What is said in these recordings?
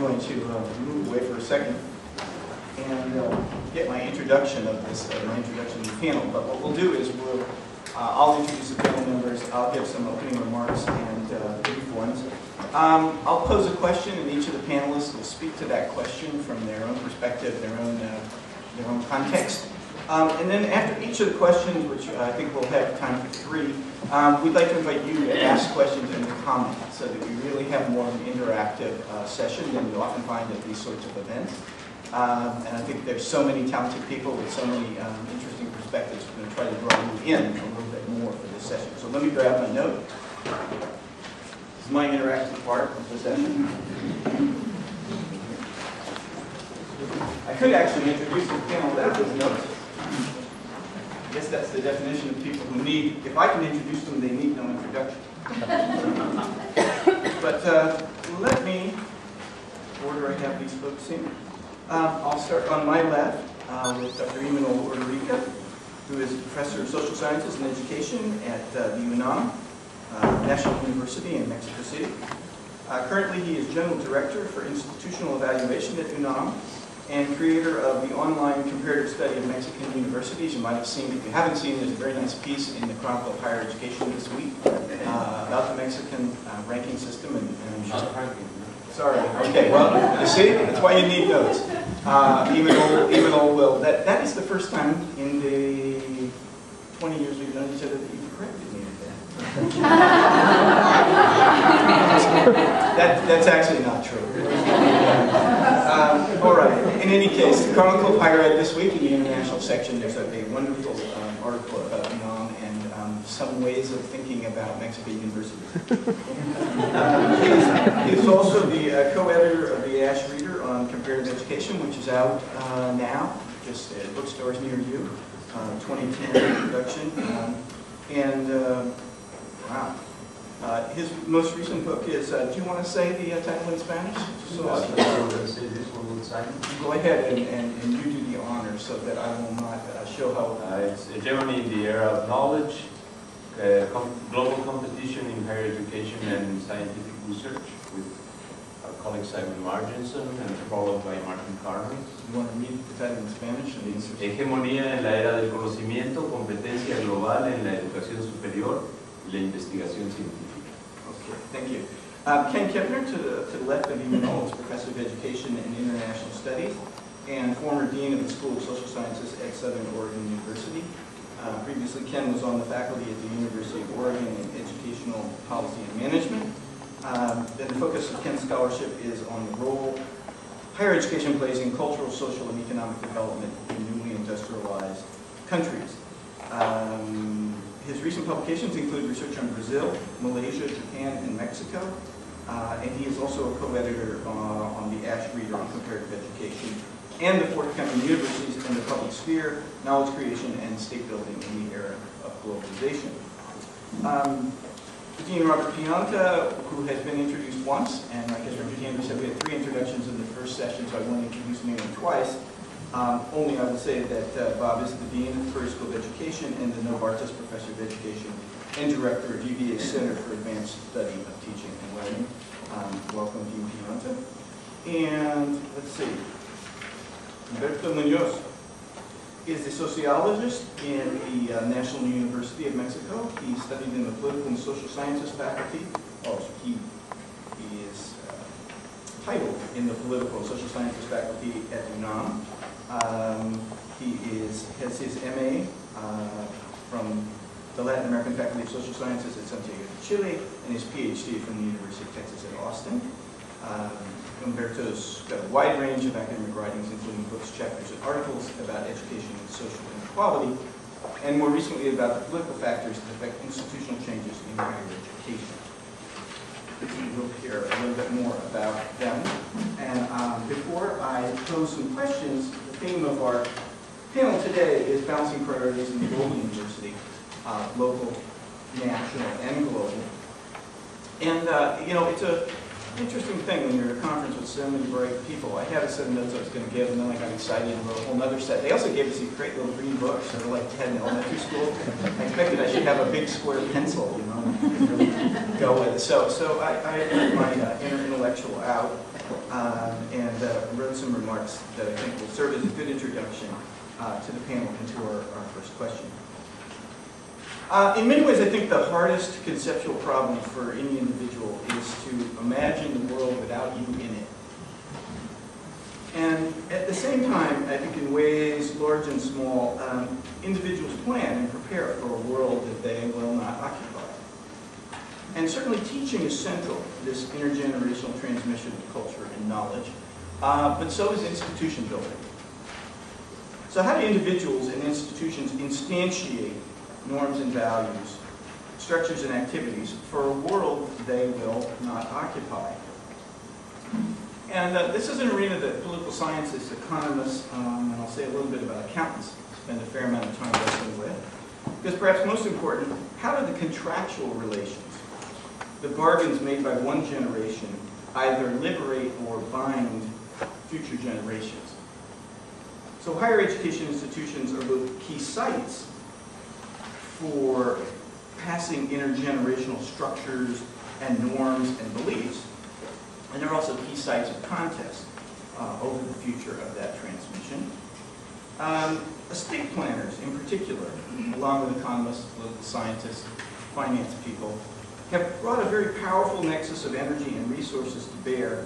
going to move away for a second and get my introduction of this, my introduction to the panel. But what we'll do is I'll introduce the panel members. I'll give some opening remarks and brief ones. I'll pose a question, and each of the panelists will speak to that question from their own perspective, their own context. And then after each of the questions, which I think we'll have time for 3, we'd like to invite you to ask questions and to comment so that we really have more of an interactive session than you often find at these sorts of events. And I think there's so many talented people with so many interesting perspectives. We're going to try to draw you in a little bit more for this session. So let me grab my note. This is my interactive part of the session. I could actually introduce the panel without those notes. I guess that's the definition of people who need, if I can introduce them, they need no introduction. But let me, order I have these folks in. I'll start on my left with Dr. Imanol Ordorica, who is a professor of social sciences and education at the UNAM, National University in Mexico City. Currently, he is General Director for Institutional Evaluation at UNAM and creator of the online comparative study of Mexican universities. You might have seen, if you haven't seen, there's a very nice piece in the Chronicle of Higher Education this week about the Mexican ranking system. And I'm sure. Sorry. Okay. Well, you see, that's why you need notes. Imanol will. That is the first time in the 20 years we've known each other that you've corrected me with that. That's actually not true. All right. In any case, the Chronicle of Higher Ed this week in the international section, there's a wonderful article about UNAM and some ways of thinking about Mexican universities. He is also the co-editor of the Ash Reader on Comparative Education, which is out now, just at bookstores near you, 2010 production. Wow. His most recent book is, do you want to say the title in Spanish? Go ahead and you do the honor so that I will not show how... It's Hegemony in the Era of Knowledge, Global Competition in Higher Education and Scientific Research, with our colleague Simon Marginson and followed by Martin Carmen. You want to read the title in Spanish? Hegemonía en la Era del Conocimiento, Competencia Global en la Educación Superior y la Investigación Científica. Okay, thank you. Ken Kepner, to the left of Imanol, is Professor of Education and International Studies and former Dean of the School of Social Sciences at Southern Oregon University. Previously, Ken was on the faculty at the University of Oregon in Educational Policy and Management. Then the focus of Ken's scholarship is on the role higher education plays in cultural, social, and economic development in newly industrialized countries. His recent publications include research on Brazil, Malaysia, Japan, and Mexico. And he is also a co-editor on the Ash Reader on Comparative Education and the forthcoming Universities in the Public Sphere, Knowledge Creation, and State Building in the Era of Globalization. Dean Robert Pianta, who has been introduced once, and like as Richard Andrews said, we had 3 introductions in the first session, so I won't introduce him twice. Only I will say that Bob is the Dean of the Prairie School of Education and the Novartis Professor of Education and Director of UVA Center for Advanced Study of Teaching and Learning. Welcome, Dean Pianta. And let's see, Humberto Munoz is a sociologist in the National University of Mexico. He studied in the Political and Social Sciences faculty. Oh, he is titled in the Political and Social Sciences faculty at UNAM. He has his MA from the Latin American Faculty of Social Sciences at Santiago de Chile and his PhD from the University of Texas at Austin. Humberto's got a wide range of academic writings, including books, chapters, and articles about education and social inequality, and more recently about the political factors that affect institutional changes in higher education. We'll hear a little bit more about them. And before I pose some questions, the theme of our panel today is balancing priorities in the global university, local, national, and global. And, you know, it's an interesting thing when you're at a conference with so many bright people. I had a set of notes I was going to give, and then I got excited and wrote a whole other set. They also gave us these great little green books that are like 10 in elementary school. I expected I should have a big square pencil, you know, and really go with it. So I put my inner intellectual out. and wrote some remarks that I think will serve as a good introduction to the panel and to our first question. In many ways, I think the hardest conceptual problem for any individual is to imagine the world without you in it. And at the same time, I think in ways large and small, individuals plan and prepare for a world that they will not occupy. And certainly teaching is central to this intergenerational transmission of culture and knowledge, but so is institution building. So how do individuals and institutions instantiate norms and values, structures and activities for a world they will not occupy? And this is an arena that political scientists, economists, and I'll say a little bit about accountants, spend a fair amount of time wrestling with. Because perhaps most important, how do the contractual relations, the bargains made by one generation, either liberate or bind future generations? So higher education institutions are both key sites for passing intergenerational structures and norms and beliefs, and they're also key sites of contest over the future of that transmission. Estate planners, in particular, along with economists, political scientists, finance people, have brought a very powerful nexus of energy and resources to bear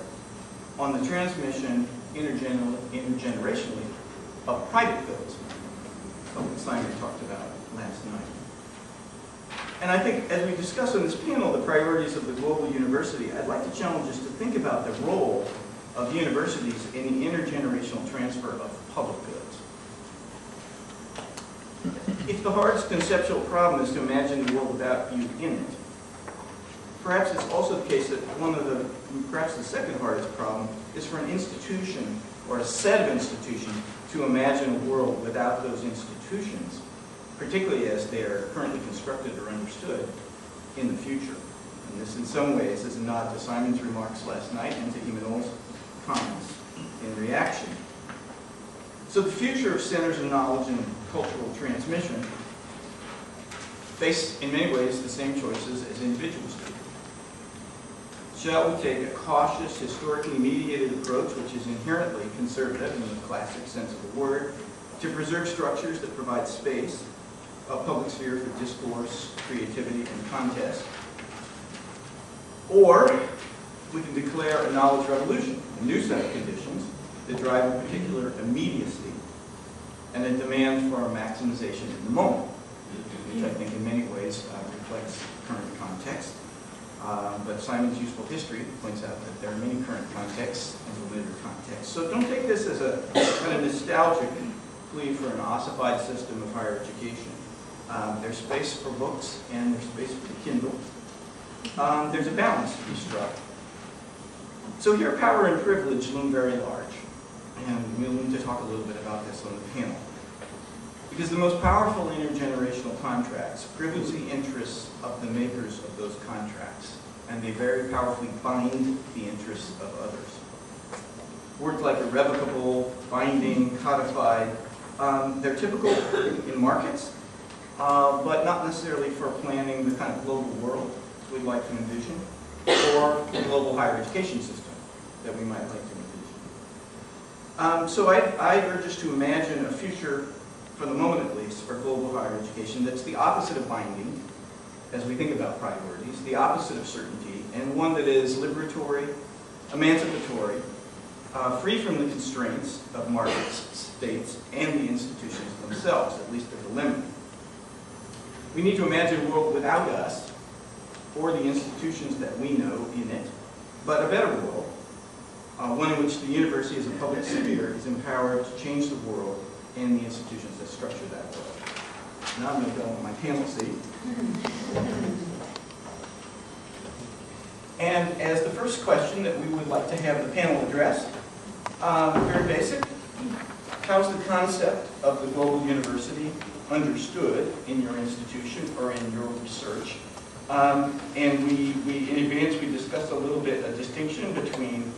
on the transmission intergenerationally of private goods, what Simon talked about last night. And I think as we discuss on this panel the priorities of the global university, I'd like to challenge us to think about the role of universities in the intergenerational transfer of public goods. If the hardest conceptual problem is to imagine the world without you in it, perhaps it's also the case that perhaps the second hardest problem is for an institution or a set of institutions to imagine a world without those institutions, particularly as they are currently constructed or understood in the future. And this in some ways is a nod to Simon's remarks last night and to Imanol's comments in reaction. So the future of centers of knowledge and cultural transmission face in many ways the same choices as individuals do. Shall we take a cautious, historically mediated approach, which is inherently conservative in the classic sense of the word, to preserve structures that provide space, a public sphere for discourse, creativity, and contest? Or we can declare a knowledge revolution, a new set of conditions that drive a particular immediacy and a demand for a maximization in the moment, which I think in many ways reflects current context. But Simon's useful history points out that there are many current contexts and later contexts. So don't take this as a kind of nostalgic plea for an ossified system of higher education. There's space for books and there's space for the Kindle. There's a balance to be struck. So here power and privilege loom very large. And we'll need to talk a little bit about this on the panel. Because the most powerful intergenerational contracts privilege the interests of the makers of those contracts, and they very powerfully bind the interests of others. Words like irrevocable, binding, codified, they're typical in markets, but not necessarily for planning the kind of global world we'd like to envision, or the global higher education system that we might like to envision. So I urge us to imagine a future, for the moment at least, for global higher education that's the opposite of binding, as we think about priorities, the opposite of certainty, and one that is liberatory, emancipatory, free from the constraints of markets, states, and the institutions themselves, at least at the limit. We need to imagine a world without us, or the institutions that we know in it, but a better world, one in which the university as a public sphere is empowered to change the world and the institutions that structure that world. Now I'm going to go on my panel seat. And as the first question that we would like to have the panel address, very basic, how's the concept of the global university understood in your institution or in your research? And in advance, we discussed a little bit a distinction between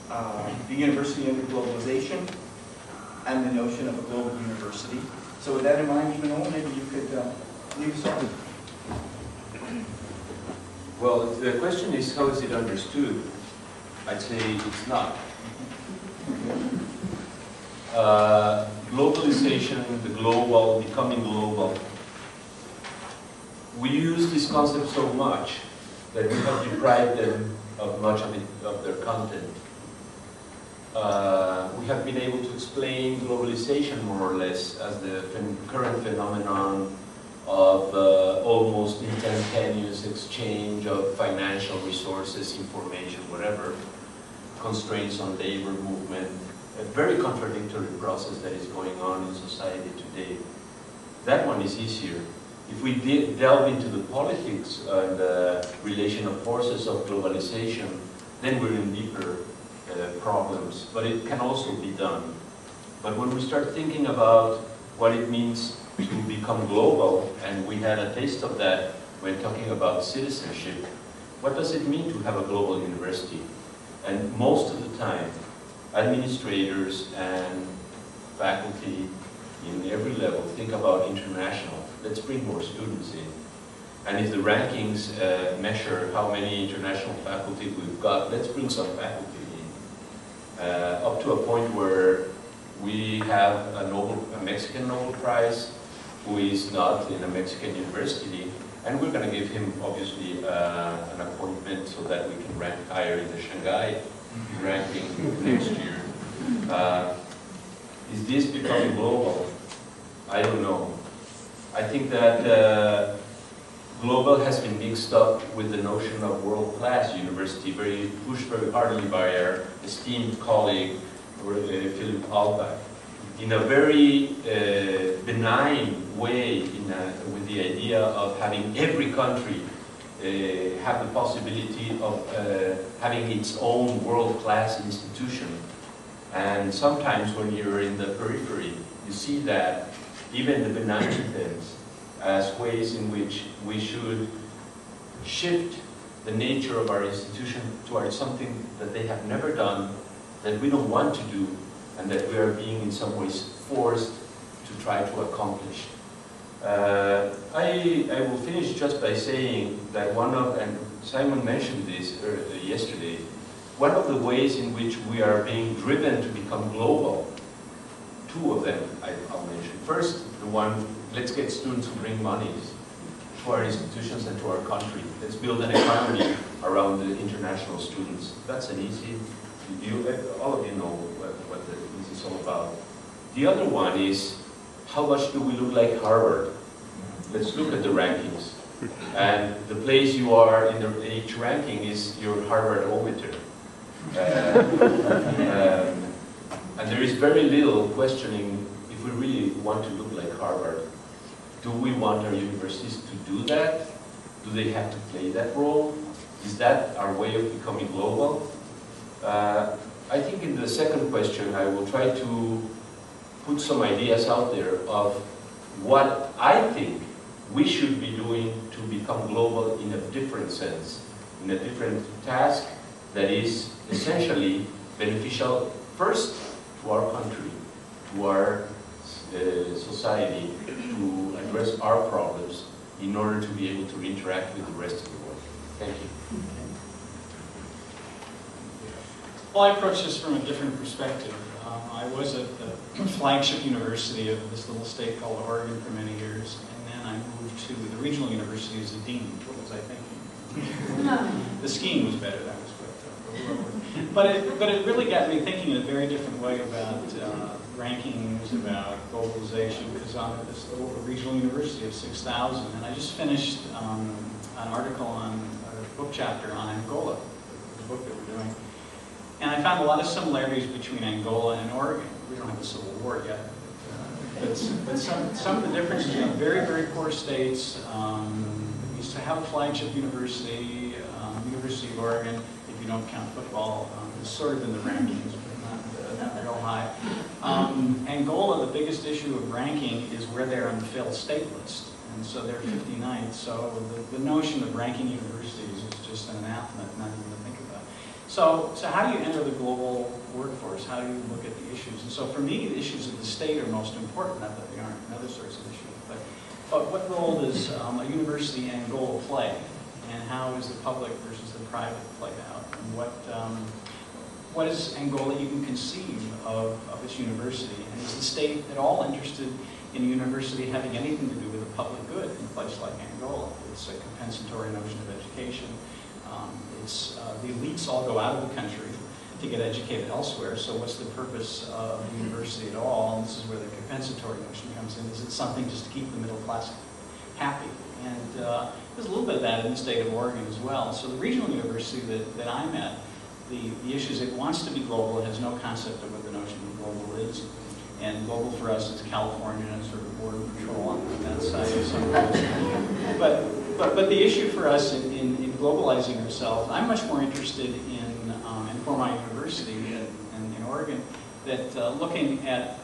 the university under globalization and the notion of a global university. So with that in mind, Imanol, maybe you could lead us on. Well, if the question is how is it understood, I'd say it's not. Globalization, the global, becoming global. We use this concept so much that we have deprived them of much of their content. We have been able to explain globalization more or less as the current phenomenon of almost instantaneous exchange of financial resources, information, whatever, constraints on labor movement, a very contradictory process that is going on in society today. That one is easier. If we delve into the politics and the relation of forces of globalization, then we're in deeper problems, but it can also be done. But when we start thinking about what it means to become global, and we had a taste of that when talking about citizenship, what does it mean to have a global university? And most of the time, administrators and faculty in every level think about international. Let's bring more students in. And if the rankings measure how many international faculty we've got, let's bring some faculty in. Up to a point where we have a Mexican Nobel Prize who is not in a Mexican university, and we're going to give him, obviously, an appointment so that we can rank higher in the Shanghai ranking next year. Is this becoming global? I don't know. I think that global has been mixed up with the notion of world-class university, pushed very hardly by our esteemed colleague, Philip Alba, in a very benign way, with the idea of having every country have the possibility of having its own world-class institution. And sometimes when you're in the periphery, you see that even the benign things as ways in which we should shift the nature of our institution towards something that they have never done, that we don't want to do, and that we are being in some ways forced to try to accomplish. I will finish just by saying that and Simon mentioned this yesterday, one of the ways in which we are being driven to become global, two of them I'll mention. First, the one, let's get students who bring monies to our institutions and to our country. Let's build an economy around the international students. That's an easy, all of you know what this is all about. The other one is, how much do we look like Harvard? Let's look at the rankings. And the place you are in each ranking is your Harvard-ometer. And there is very little questioning if we really want to look like Harvard. Do we want our universities to do that? Do they have to play that role? Is that our way of becoming global? I think in the second question, I will try to put some ideas out there of what I think we should be doing to become global in a different sense, in a different task that is essentially beneficial first to our country, to our society, to address our problems in order to be able to interact with the rest of the world. Thank you. Well, I approach this from a different perspective. I was at the flagship university of this little state called Oregon for many years, and then I moved to the regional university as a dean. What was I thinking? The skiing was better, that was what. But it really got me thinking in a very different way about rankings, about globalization, because I'm at this little regional university of 6,000, and I just finished an article on a book chapter on Angola, the book that we're doing. And I found a lot of similarities between Angola and Oregon. We don't have a civil war yet, but some of the differences, very, very poor states. We used to have a flagship university, University of Oregon, if you don't count football, is sort of in the rankings, but not real high. Angola, the biggest issue of ranking is where they're on the failed state list. And so they're 59th. So the notion of ranking universities is just an anathema, not even to think about. So how do you enter the global workforce? How do you look at the issues? And so for me, the issues of the state are most important, not that they aren't in other sorts of issues. But what role does a university in Angola play? And how is the public versus the private played out? And what is Angola even conceive of its university? And is the state at all interested in a university having anything to do with the public good in a place like Angola? It's a compensatory notion of education. The elites all go out of the country to get educated elsewhere, so what's the purpose of the university at all? And this is where the compensatory notion comes in. Is it something just to keep the middle class happy? And there's a little bit of that in the state of Oregon as well. So the regional university that I'm at, the issue is it wants to be global. It has no concept of what the notion of global is. And global for us is California and sort of border patrol on that side of some but the issue for us in globalizing ourselves, I'm much more interested in for my university in Oregon, that looking at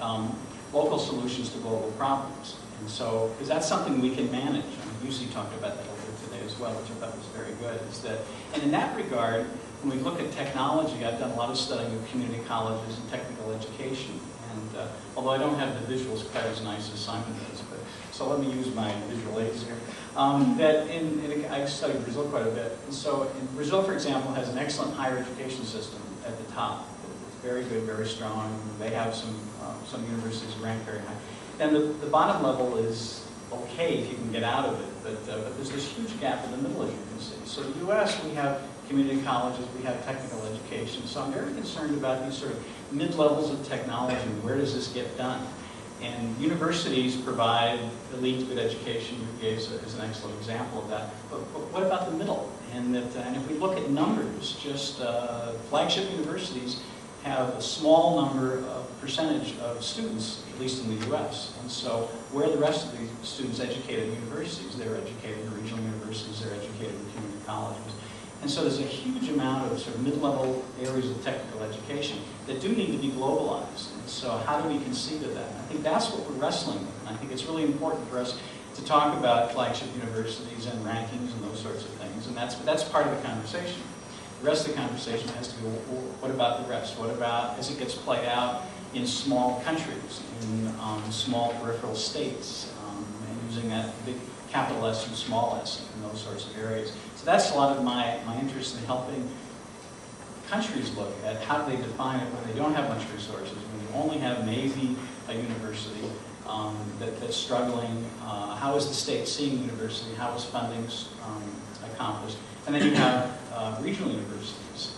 local solutions to global problems. And so, because that's something we can manage. UC talked about that a little bit today as well, which I thought was very good. Is that, and in that regard, when we look at technology, I've done a lot of studying of community colleges and technical education. And although I don't have the visuals quite as nice as Simon does, but so let me use my visual aids here. I studied Brazil quite a bit. And so in Brazil, for example, has an excellent higher education system at the top. It's very good, very strong. They have some universities ranked very high. And the bottom level is okay if you can get out of it, but there's this huge gap in the middle, as you can see. So the U.S., we have community colleges, we have technical education. So I'm very concerned about these sort of mid-levels of technology. Where does this get done? And universities provide elite good education. UVA is an excellent example of that. But what about the middle? And if we look at numbers, just flagship universities have a small number of percentage of students, at least in the U.S. And so where are the rest of the students educated in universities? They're educated in regional universities, they're educated in community colleges. And so there's a huge amount of sort of mid-level areas of technical education that do need to be globalized. And so how do we conceive of that? And I think that's what we're wrestling with. And I think it's really important for us to talk about flagship universities and rankings and those sorts of things. And that's part of the conversation. The rest of the conversation has to be, well, what about the rest? What about as it gets played out in small countries, in small peripheral states, and using that big capital S and small s in those sorts of areas. So that's a lot of my interest in helping countries look at how do they define it when they don't have much resources, when you only have maybe a university that's struggling. How is the state seeing university? How is funding accomplished? And then you have regional universities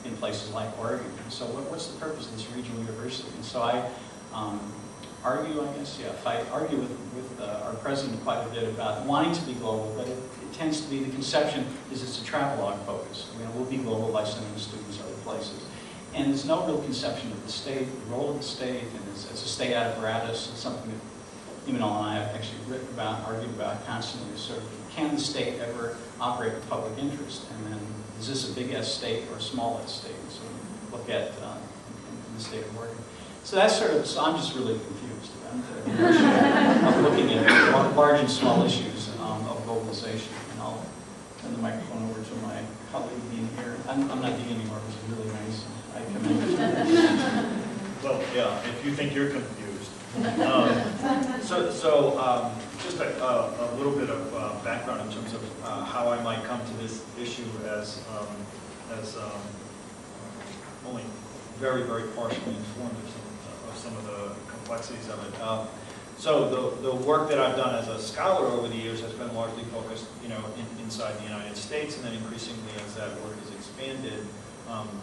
in places like Oregon. So what's the purpose of this regional university? And so I argue, I guess, fight, argue with our president quite a bit about wanting to be global, but it tends to be the conception is it's a travelogue focus. We'll be global by sending students other places. And there's no real conception of the state, the role of the state, and as a state apparatus. It's something that Imanol and I have actually written about, argued about constantly. Sort of, can the state ever operate with public interest? And then, is this a big S state or a small S state? So we look at in the state of Oregon. So that's sort of, so I'm just really confused about looking at large and small issues of globalization. And I'll turn the microphone over to my colleague Dean here. I'm not Dean anymore, which is really nice. I commend you. Well, yeah, if you think you're confused. Just a little bit of background in terms of how I might come to this issue as only very, very partially informed of some of the complexities of it. So the work that I've done as a scholar over the years has been largely focused, inside the United States, and then increasingly as that work has expanded,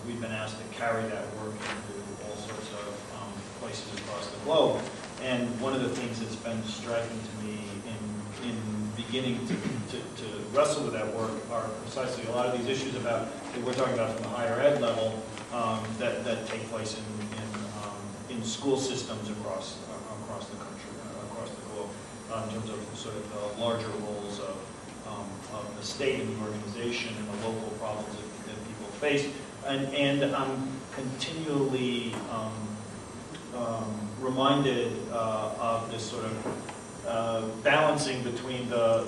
we've been asked to carry that work into all sorts of places across the globe. And one of the things that's been striking to me in beginning to wrestle with that work are precisely a lot of these issues about that we're talking about from the higher ed level that take place in school systems across the country, across the globe, in terms of sort of the larger roles of the state and the organization and the local problems that people face. And I'm continually reminded of this sort of balancing between the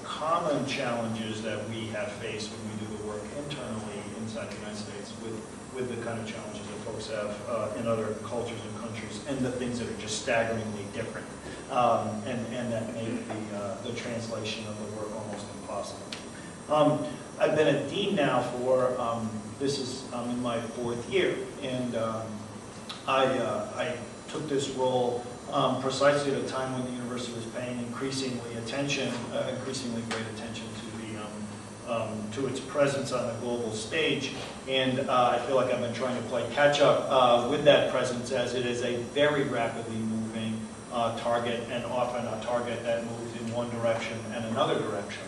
common challenges that we have faced when we do the work internally inside the United States with the kind of challenges that folks have in other cultures and countries, and the things that are just staggeringly different, and that make the translation of the work almost impossible. I've been a dean now for, this is in my 4th year, and I took this role precisely at a time when the university was paying increasingly great attention to its presence on the global stage, and I feel like I've been trying to play catch up with that presence, as it is a very rapidly moving target, and often a target that moves in one direction and another direction.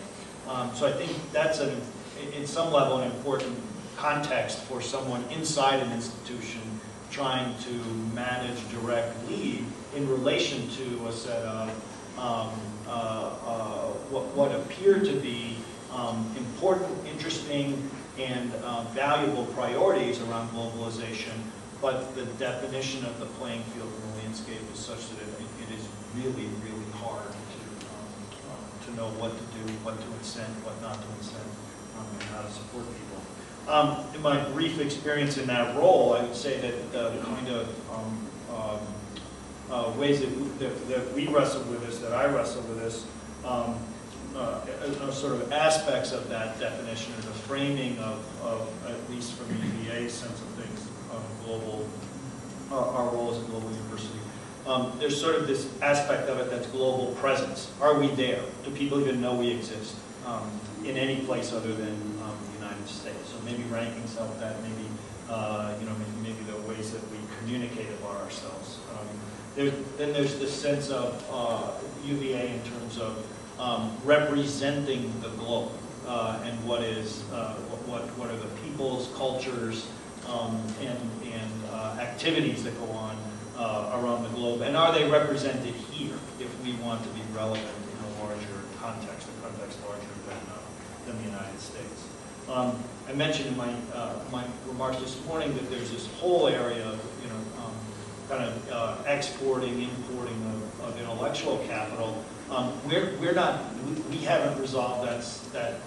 So I think that's, in some level, an important context for someone inside an institution trying to manage direct lead in relation to a set of what appear to be important, interesting, and valuable priorities around globalization, but the definition of the playing field in the landscape is such that it is really, really hard to know what to do, what to incent, what not to incent, and how to support people. In my brief experience in that role, I would say that the kind of ways that we wrestle with this, that I wrestle with this, sort of aspects of that definition, or the framing of at least from the UVA's sense of things, our role as a global university. There's sort of this aspect of it that's global presence. Are we there? Do people even know we exist in any place other than the United States? So maybe rankings help that. Maybe maybe the ways that we communicate about ourselves. Then there's this sense of UVA in terms of representing the globe and what are the peoples, cultures, and activities that go on around the globe, and are they represented here if we want to be relevant in a larger context, a context larger than the United States. I mentioned in my remarks this morning that there's this whole area of kind of exporting, importing of intellectual capital. We haven't resolved the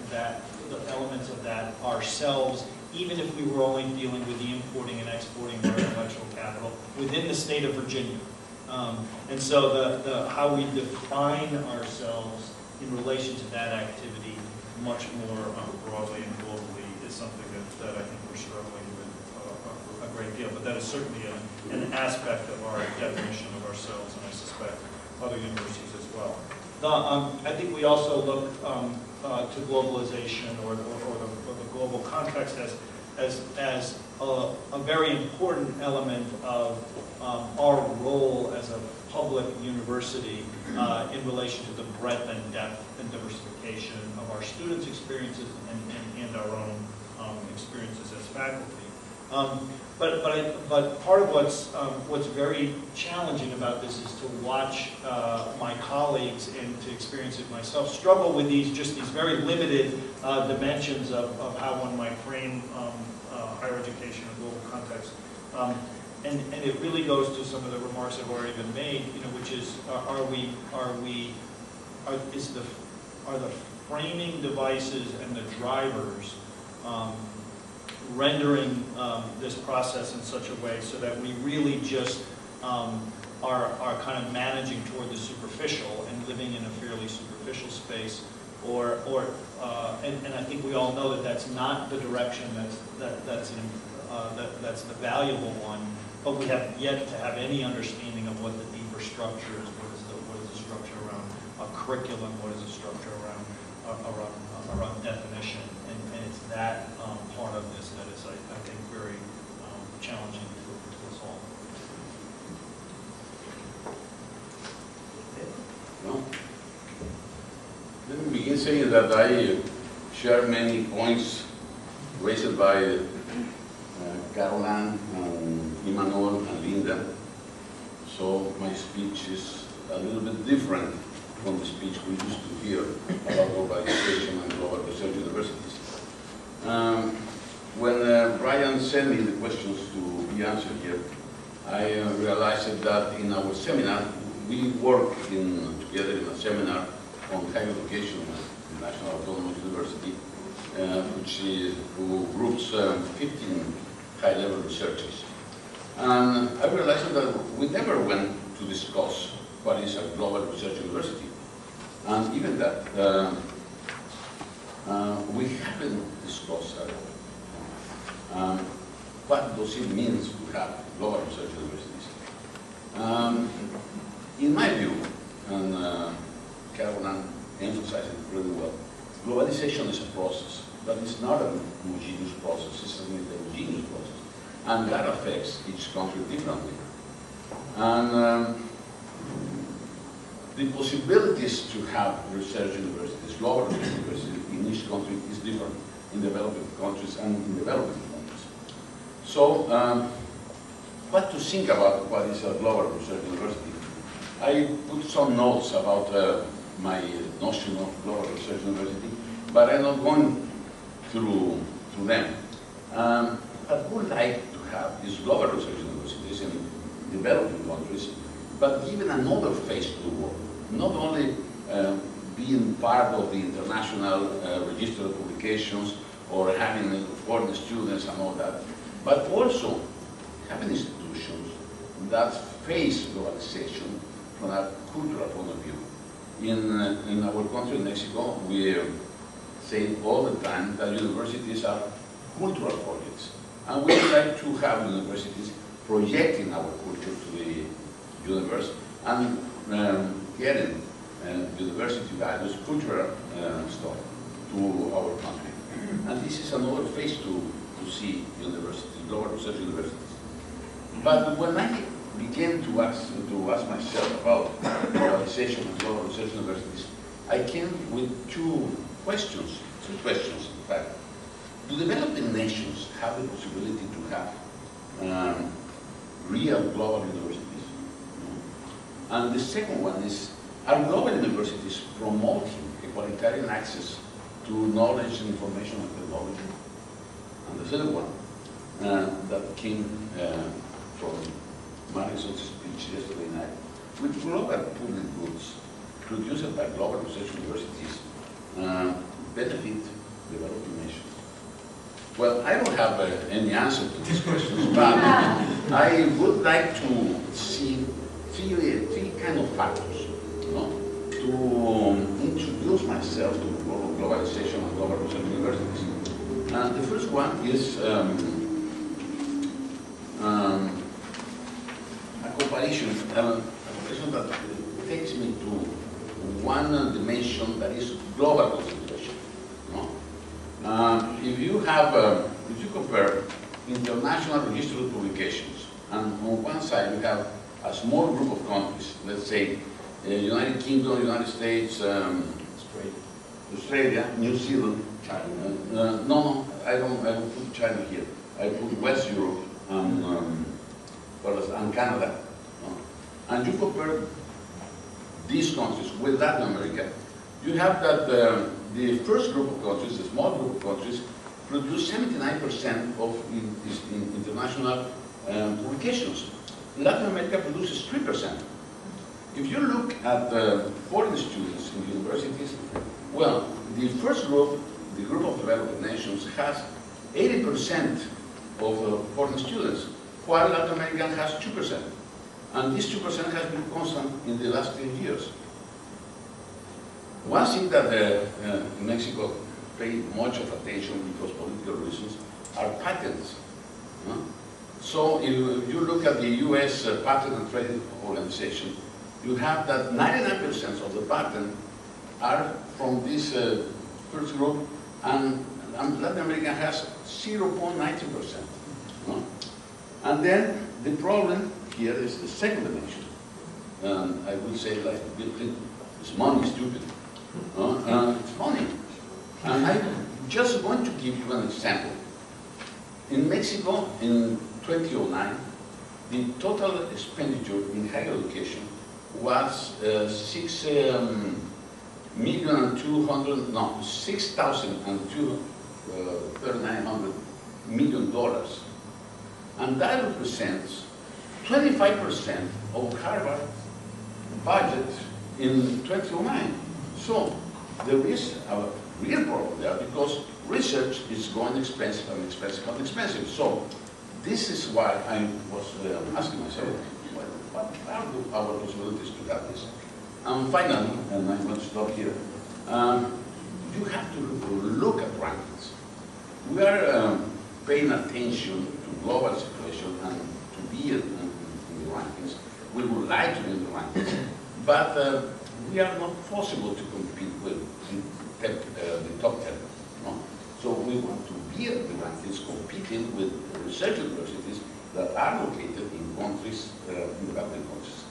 elements of that ourselves, even if we were only dealing with the importing and exporting of our intellectual capital within the state of Virginia. And so how we define ourselves in relation to that activity much more broadly and globally is something that I think we're struggling with a great deal. But that is certainly an aspect of our definition of ourselves, and I suspect other universities as well. I think we also look to globalization or the global context as a very important element of our role as a public university in relation to the breadth and depth and diversification of our students' experiences and our own experiences as faculty. But part of what's very challenging about this is to watch my colleagues and to experience it myself struggle with these very limited dimensions of how one might frame higher education in global context. And it really goes to some of the remarks that have already been made, which is are the framing devices and the drivers rendering this process in such a way so that we really just are kind of managing toward the superficial and living in a fairly superficial space, and I think we all know that that's not the direction that's the valuable one, but we have yet to have any understanding of what the deeper structure is. What is the structure around a curriculum? What is the structure around definition? And it's that part of this that is, I think, very challenging to us all. No. Let me begin saying that I share many points raised by Caroline, Emmanuel, and Linda. So my speech is a little bit different from the speech we used to hear about globalization and global research universities. When Brian sent me the questions to be answered here, I realized that in our seminar, we work together in a seminar on higher education at the National Autonomous University, who groups 15 high-level researchers. And I realized that we never went to discuss what is a global research university. And even that, We haven't discussed at all. What does it mean to have global research universities? In my view, and Caroline emphasized it really well, globalization is a process, but it's not a homogeneous process, it's a heterogeneous process. And that affects each country differently. And the possibilities to have research universities, global research universities in each country is different in developing countries and in developing countries. So, what to think about what is a global research university? I put some notes about my notion of global research university, but I'm not going through them. What we would like to have is global research universities in developing countries, but given another face to the world. Not only being part of the international register of publications or having foreign students and all that, but also having institutions that face globalization from a cultural point of view. In our country, Mexico, we say all the time that universities are cultural projects. And we would like to have universities projecting our culture to the universe and getting university values, cultural stuff to our country. And this is another phase to see universities, global research universities. But when I began to ask myself about globalization and global research universities, I came with two questions, in fact. Do developing nations have the possibility to have real global universities? And the second one is, are global universities promoting equalitarian access to knowledge, information, and technology? And the third one, that came from Marison's speech yesterday night, with global public goods produced by global research universities benefit developing nations? Well, I don't have any answer to these questions, but I would like to see three kind of factors, to introduce myself to the world of globalization and global research universities. The first one is a comparison that takes me to one dimension that is global concentration. If you compare international register of publications, and on one side you have a small group of countries, let's say United Kingdom, United States, Australia, New Zealand, China. No, I don't put China here. I put West Europe and Canada. And you compare these countries with Latin America, you have that the first group of countries, the small group of countries, produce 79% of international publications. Latin America produces 3%. If you look at foreign students in universities, well, the first group, the group of developed nations, has 80% of foreign students, while Latin America has 2%. And this 2% has been constant in the last 10 years. One thing that Mexico paid much of attention because political reasons are patents. So if you look at the US Patent and Trade Organization, you have that 99% of the patent are from this first group, and Latin America has 0.90%. And then the problem here is the second dimension. I would say, like Bill Clinton, it's money, stupid. It's money. And I'm just going to give you an example. In Mexico, in 2009, the total expenditure in higher education was $6,900 million. And that represents 25% of Harvard budget in 2009. So there is a real problem there because research is going expensive and expensive and expensive. So this is why I was asking myself, what are our possibilities to have this? And finally, and I'm going to stop here, you have to look at rankings. We are paying attention to global situation and to be in the rankings. We would like to be in the rankings, but we are not possible to compete with the top 10. No? So we want to be at the rankings competing with research universities that are located in countries, in developing countries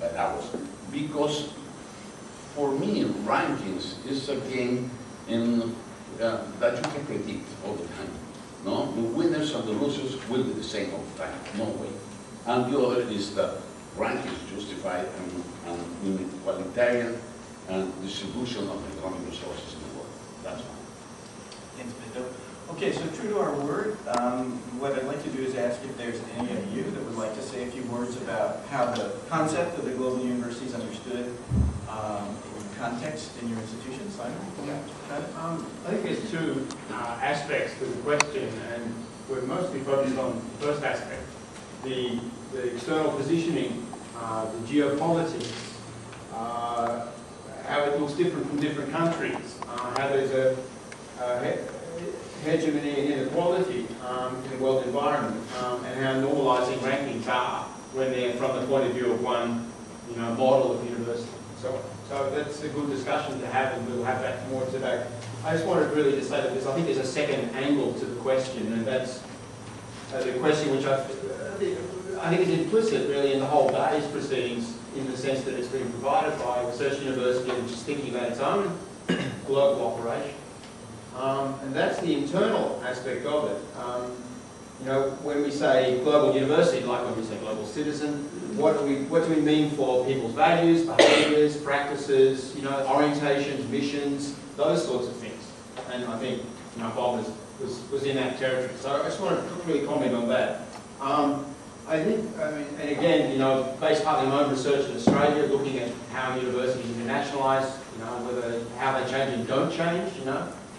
like ours. Because for me, rankings is a game that you can predict all the time. No? The winners and the losers will be the same all the time, no way. And the other is that rankings justify an inequalitarian distribution of economic resources in the world. That's why. Thanks, Pedro. Okay, so true to our word, what I'd like to do is ask if there's any of you that would like to say a few words about how the concept of the global university is understood in context in your institution. Simon? I think there's two aspects to the question, and we're mostly focused on the first aspect, the external positioning, the geopolitics, how it looks different from different countries, how there's a hegemony and inequality in the world environment, and how normalizing rankings are when they're from the point of view of one, model of university. So that's a good discussion to have, and we'll have that more today. I just wanted really to say that I think there's a second angle to the question, and that's the question which I think is implicit really in the whole day's proceedings, in the sense that it's been provided by a research university which is thinking about its own global operation. And that's the internal aspect of it. When we say global university, like when we say global citizen, what do we mean for people's values, behaviours, practices, orientations, missions, those sorts of things. And I think Bob was in that territory. So I just want to really comment on that. I think, and again, based partly on my own research in Australia, looking at how universities internationalise, whether how they change and don't change,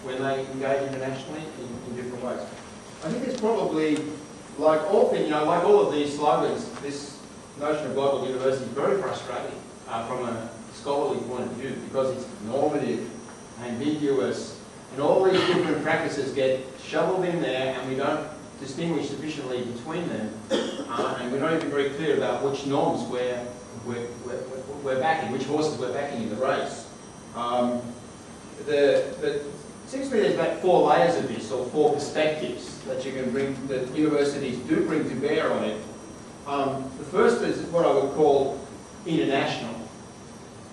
when they engage internationally in different ways. I think it's probably, like all things, like all of these slogans, this notion of global university is very frustrating from a scholarly point of view, because it's normative, ambiguous, and all these different practices get shoveled in there, and we don't distinguish sufficiently between them, and we're not even very clear about which norms we're backing, which horses we're backing in the race. It seems to me there's about 4 layers of this, or 4 perspectives that you can bring, that universities do bring to bear on it. The first is what I would call international.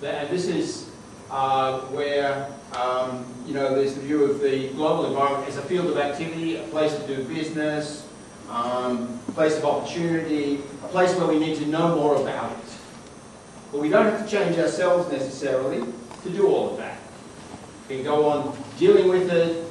And this is where, there's the view of the global environment as a field of activity, a place to do business, a place of opportunity, a place where we need to know more about it. But we don't have to change ourselves necessarily to do all of that. We can go on dealing with it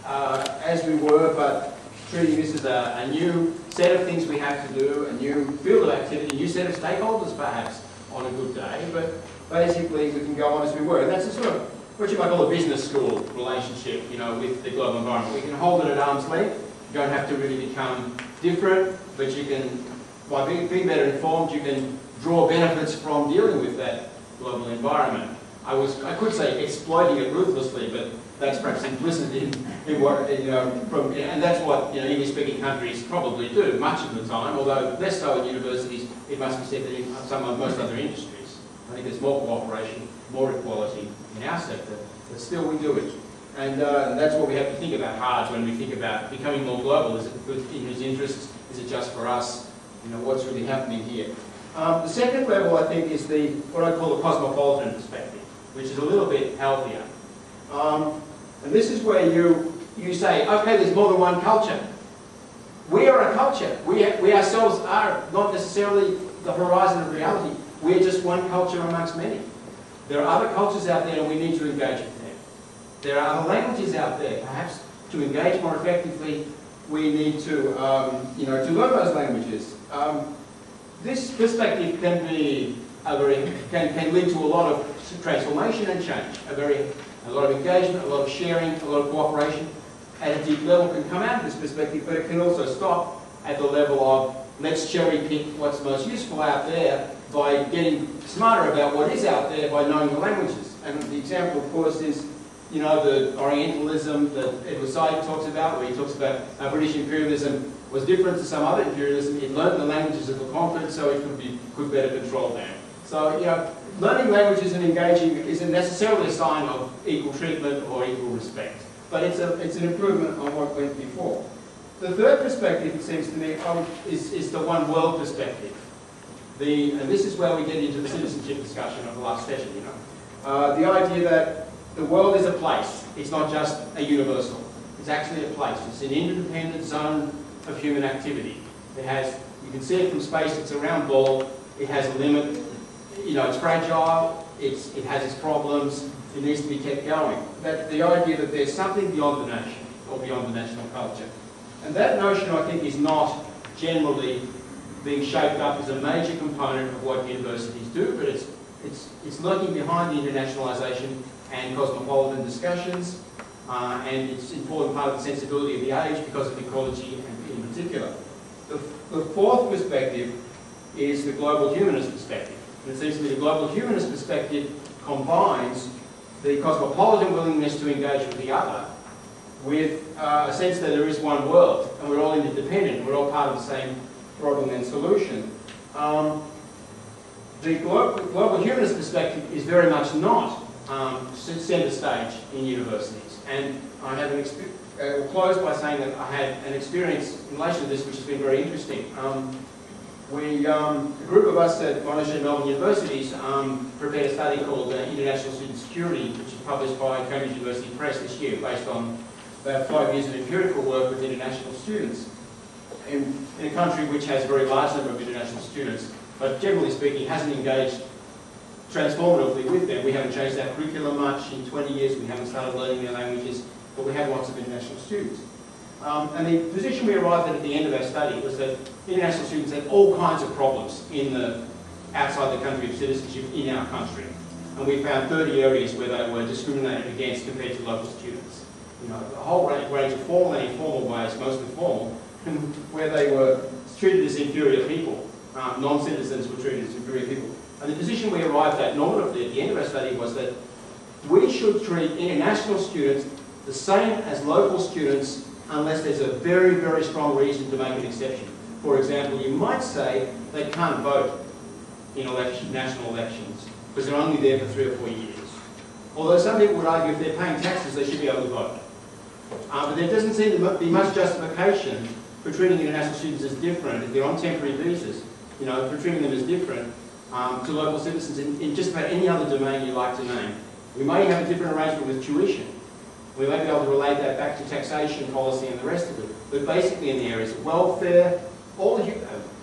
as we were, but treating this as a new set of things we have to do, a new field of activity, a new set of stakeholders perhaps on a good day, but basically we can go on as we were. And that's a sort of what you might call a business school relationship, with the global environment. We can hold it at arm's length. You don't have to really become different, but you can, by being better informed, you can draw benefits from dealing with that global environment. I could say exploiting it ruthlessly, but that's perhaps implicit in what, and that's what, English-speaking countries probably do much of the time, although less so in universities, it must be said that in most other industries. I think there's more cooperation, more equality in our sector, but still we do it. And that's what we have to think about hard when we think about becoming more global. Is it in whose interests? Is it just for us? What's really happening here? The second level, I think, is what I call the cosmopolitan perspective, which is a little bit healthier. And this is where you say, okay, there's more than one culture. We are a culture. We ourselves are not necessarily the horizon of reality. We're just one culture amongst many. There are other cultures out there, and we need to engage with them. There are other languages out there. Perhaps to engage more effectively, we need to, to learn those languages. This perspective can be can lead to a lot of transformation and change. A lot of engagement, a lot of sharing, a lot of cooperation at a deep level can come out of this perspective, but it can also stop at the level of let's cherry pick what's most useful out there by getting smarter about what is out there by knowing the languages. And the example, of course, is you know, the Orientalism that Edward Said talks about, where he talks about how British imperialism was different to some other imperialism. It learned the languages that were conquered so it could better control them. So, you know, learning languages and engaging isn't necessarily a sign of equal treatment or equal respect, but it's an improvement on what went before. The third perspective, it seems to me, is the one world perspective. And this is where we get into the citizenship discussion of the last session, you know. The idea that the world is a place. It's not just a universal. It's actually a place. It's an interdependent zone of human activity. It has, you can see it from space, it's a round ball, it has a limit, you know, it's fragile, it has its problems, it needs to be kept going. That the idea that there's something beyond the nation, or beyond the national culture. And that notion, I think, is not generally being shaped up as a major component of what universities do, but it's lurking behind the internationalisation and cosmopolitan discussions, and it's an important part of the sensibility of the age because of ecology in particular. The fourth perspective is the global humanist perspective. And it seems to me the global humanist perspective combines the cosmopolitan willingness to engage with the other with a sense that there is one world and we're all interdependent, we're all part of the same problem and solution. The global humanist perspective is very much not centre stage in universities. And I have will close by saying that I had an experience in relation to this which has been very interesting. A group of us at Monash and Melbourne universities prepared a study called International Student Security, which is published by Cambridge University Press this year, based on about 5 years of empirical work with international students in a country which has a very large number of international students, but generally speaking hasn't engaged transformatively with them. We haven't changed our curriculum much in 20 years, we haven't started learning their languages, but we have lots of international students. And the position we arrived at the end of our study was that international students had all kinds of problems outside the country of citizenship in our country. And we found 30 areas where they were discriminated against compared to local students. You know, a whole range of formal and informal ways, mostly formal, where they were treated as inferior people. Non-citizens were treated as inferior people. And the position we arrived at normatively at the end of our study was that we should treat international students the same as local students unless there's a very, very strong reason to make an exception. For example, you might say they can't vote in national elections because they're only there for 3 or 4 years. Although some people would argue if they're paying taxes, they should be able to vote. But there doesn't seem to be much justification for treating international students as different, if they're on temporary visas, for treating them as different to local citizens in just about any other domain you like to name. We may have a different arrangement with tuition. We may be able to relate that back to taxation policy and the rest of it. But basically in the areas of welfare, all the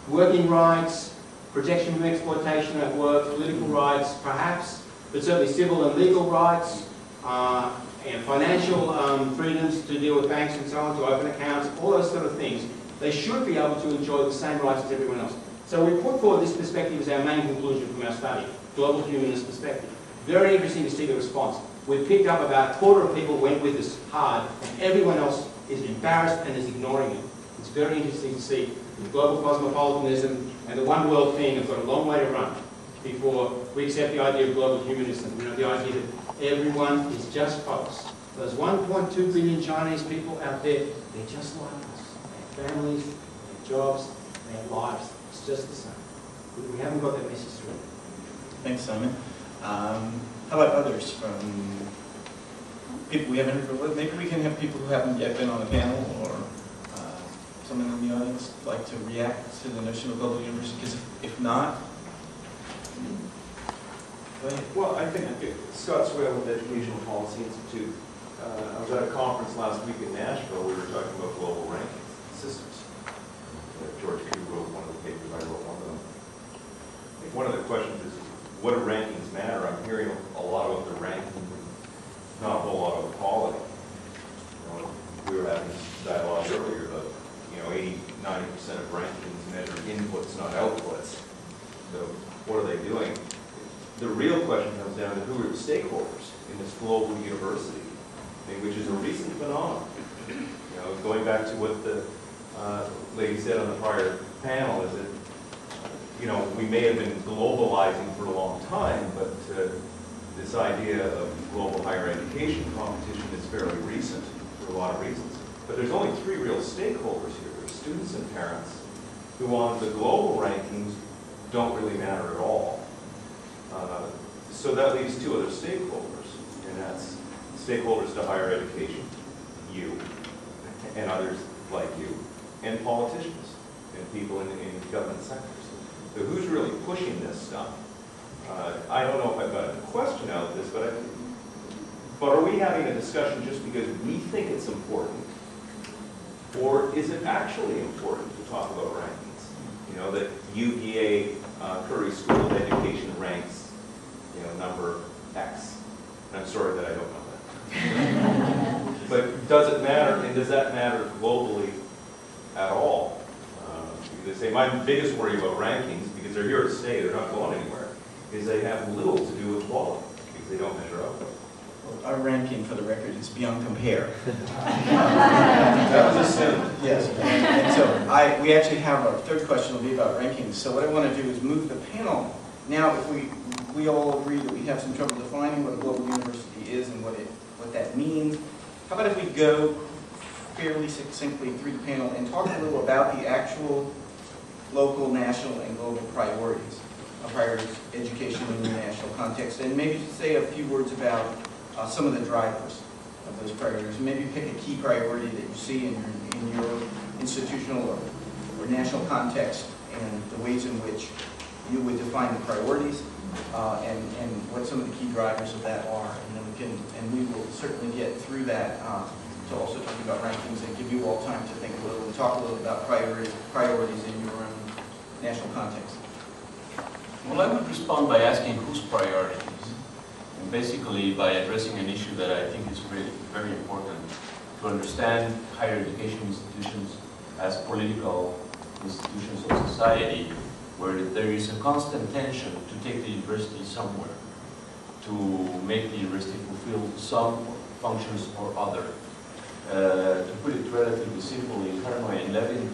working rights, protection from exploitation at work, political rights perhaps, but certainly civil and legal rights, and financial freedoms to deal with banks and so on, to open accounts, all those sort of things. They should be able to enjoy the same rights as everyone else. So we put forward this perspective as our main conclusion from our study, global humanist perspective. Very interesting to see the response. We picked up about a quarter of people went with us hard, and everyone else is embarrassed and is ignoring it. It's very interesting to see the global cosmopolitanism and the one world thing have got a long way to run before we accept the idea of global humanism. The idea that everyone is just folks. Those 1.2 billion Chinese people out there, they're just like us. They have families, they have jobs, they have lives. It's just the same. We haven't got that message through. Thanks, Simon. How about others from people we haven't heard from? Maybe we can have people who haven't yet been on the panel, or someone in the audience like to react to the notion of global university, because if not, go ahead. Well, I think Scott Swale with the Educational Policy Institute. I was at a conference last week in Nashville. We were talking about global ranking systems. George Q. wrote one of the papers, I wrote one of them. I think one of the questions is, what do rankings matter? I'm hearing a lot about the ranking, not a whole lot of the quality. We were having this dialogue earlier, but 80–90% of rankings measure inputs, not outputs. So what are they doing? The real question comes down to who are the stakeholders in this global university, which is a recent phenomenon. Going back to what the lady said on the prior panel, is that we may have been globalizing for a long time, but this idea of global higher education competition is fairly recent for a lot of reasons. But there's only three real stakeholders here. There's students and parents who on the global rankings don't really matter at all. So that leaves two other stakeholders, and that's stakeholders to higher education, you, and others like you, and politicians, and people in government sectors. So who's really pushing this stuff? I don't know if I've got a question out of this, but are we having a discussion just because we think it's important, or is it actually important to talk about rankings? You know, that UVA Curry School of Education ranks, you know, number X. And I'm sorry that I don't know that. But does it matter, and does that matter globally at all? Because they say my biggest worry about rankings, because they're here to stay, they're not going anywhere, is they have little to do with quality, because they don't measure up. Well, our ranking, for the record, is beyond compare. That was assumed. Yes, and so we actually have our third question will be about rankings. So what I want to do is move the panel. Now, if we all agree that we have some trouble defining what a global university is and what that means, how about if we go fairly succinctly through the panel and talk a little about the actual local, national, and global priorities of higher education in the national context, and maybe say a few words about some of the drivers of those priorities. Maybe pick a key priority that you see in your institutional or national context, and the ways in which you would define the priorities, and what some of the key drivers of that are. And we will certainly get through that to also talk about rankings and give you all time to think a little and talk a little about priorities in your own national context. Well, I would respond by asking whose priorities, and basically by addressing an issue that I think is really very important to understand higher education institutions as political institutions of society, where there is a constant tension to take the university somewhere, to make the university fulfill some functions or other. To put it relatively simply, in Harnoy and Levin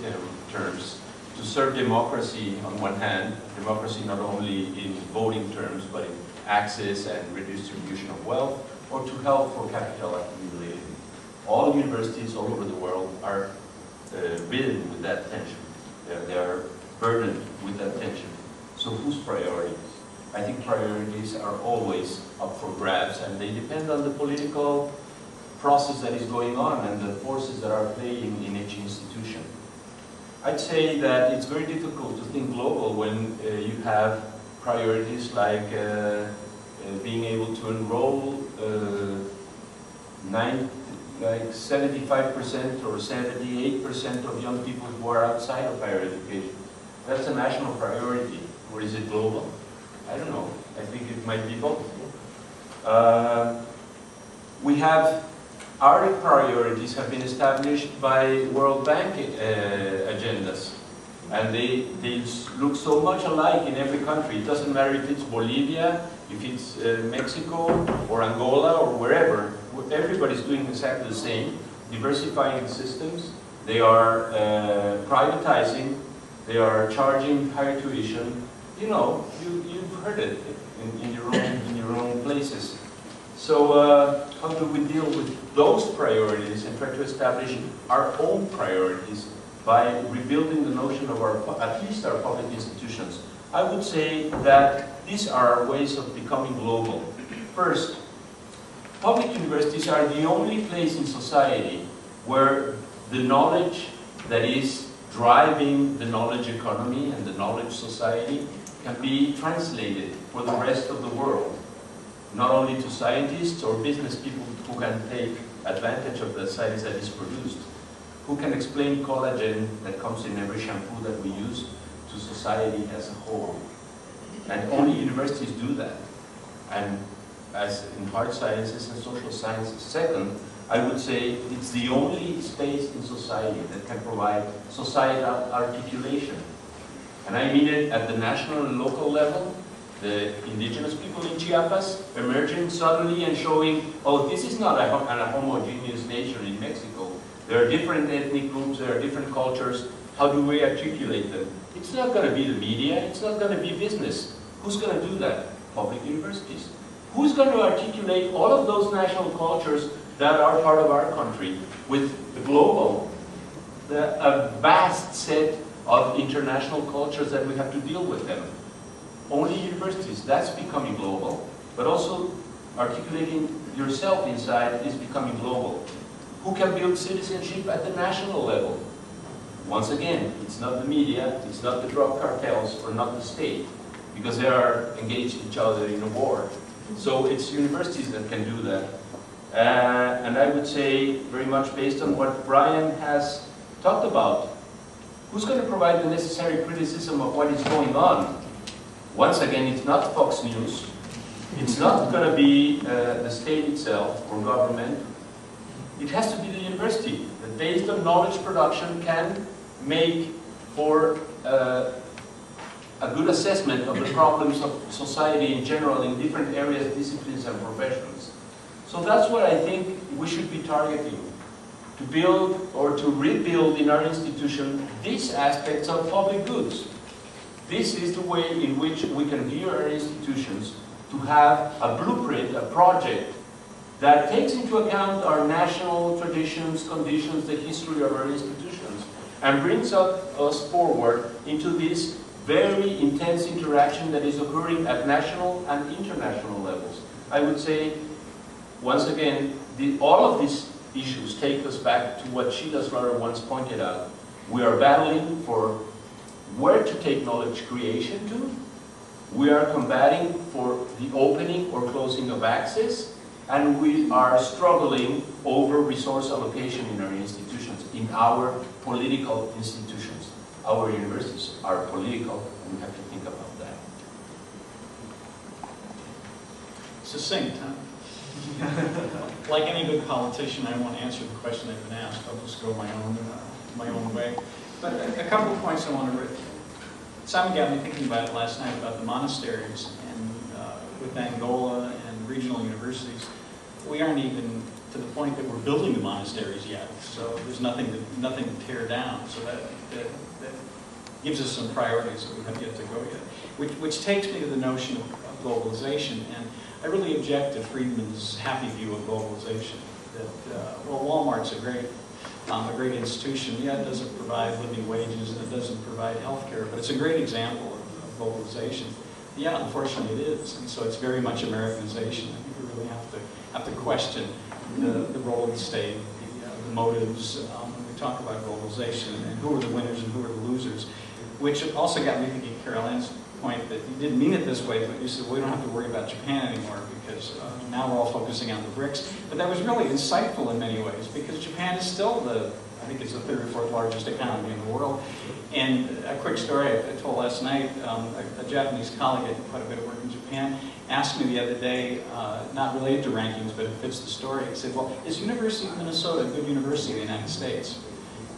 terms, to serve democracy on one hand, democracy not only in voting terms, but in access and redistribution of wealth, or to help for capital accumulated. All universities all over the world are ridden with that tension. They are burdened with that tension. So whose priorities? I think priorities are always up for grabs, and they depend on the political process that is going on and the forces that are playing in each institution. I'd say that it's very difficult to think global when you have priorities like being able to enroll 75% or 78% of young people who are outside of higher education. That's a national priority, or is it global? I don't know. I think it might be both. Our priorities have been established by World Bank agendas, and they look so much alike in every country. It doesn't matter if it's Bolivia, if it's Mexico or Angola or wherever. Everybody's doing exactly the same, diversifying the systems. They are privatizing. They are charging higher tuition. You know, you've heard it in your own places. So how do we deal with those priorities and try to establish our own priorities by rebuilding the notion of at least our public institutions? I would say that these are ways of becoming global. First, public universities are the only place in society where the knowledge that is driving the knowledge economy and the knowledge society can be translated for the rest of the world. Not only to scientists or business people who can take advantage of the science that is produced, who can explain collagen that comes in every shampoo that we use to society as a whole. And only universities do that. And as in hard sciences and social sciences. Second, I would say it's the only space in society that can provide societal articulation. And I mean it at the national and local level. The indigenous people in Chiapas emerging suddenly and showing, oh, this is not a homogeneous nation in Mexico. There are different ethnic groups, there are different cultures. How do we articulate them? It's not going to be the media, it's not going to be business. Who's going to do that? Public universities. Who's going to articulate all of those national cultures that are part of our country with the global, a vast set of international cultures that we have to deal with them? Only universities, that's becoming global, but also articulating yourself inside is becoming global. Who can build citizenship at the national level? Once again, it's not the media, it's not the drug cartels, or not the state, because they are engaged each other in a war. So it's universities that can do that. And I would say, very much based on what Brian has talked about, who's going to provide the necessary criticism of what is going on? Once again, it's not Fox News. It's not going to be the state itself or government. It has to be the university that, based on knowledge production, can make for a good assessment of the problems of society in general in different areas, disciplines, and professions. So that's what I think we should be targeting, to build or to rebuild in our institution these aspects of public goods. This is the way in which we can gear our institutions to have a blueprint, a project that takes into account our national traditions, conditions, the history of our institutions, and brings us forward into this very intense interaction that is occurring at national and international levels. I would say, once again, all of these issues take us back to what Sheila Slaughter once pointed out. We are battling for where to take knowledge creation to. We are combating for the opening or closing of access. And we are struggling over resource allocation in our institutions, in our political institutions. Our universities are political, and we have to think about that. Succinct, huh? Like any good politician, I won't answer the question I've been asked. I'll just go my own way. But a couple of points I want to raise. Simon got me thinking about it last night about the monasteries and with Angola and regional universities. We aren't even to the point that we're building the monasteries yet, so there's nothing to tear down. So that gives us some priorities that we have yet to go yet. Which takes me to the notion of globalization, and I really object to Friedman's happy view of globalization. That well, Walmart's a great institution. Yeah, it doesn't provide living wages and it doesn't provide health care, but it's a great example of globalization. Yeah, unfortunately it is, and so it's very much Americanization. I think we really have to question the role of the state, the motives when we talk about globalization, and who are the winners and who are the losers. Which also got me thinking, Carol Ann's point that you didn't mean it this way, but you said, well, we don't have to worry about Japan anymore because now we're all focusing on the BRICS. But that was really insightful in many ways because Japan is still I think it's the third or fourth largest economy in the world. And a quick story I told last night, a Japanese colleague that did quite a bit of work in Japan asked me the other day, not related to rankings, but it fits the story. He said, well, is University of Minnesota a good university in the United States?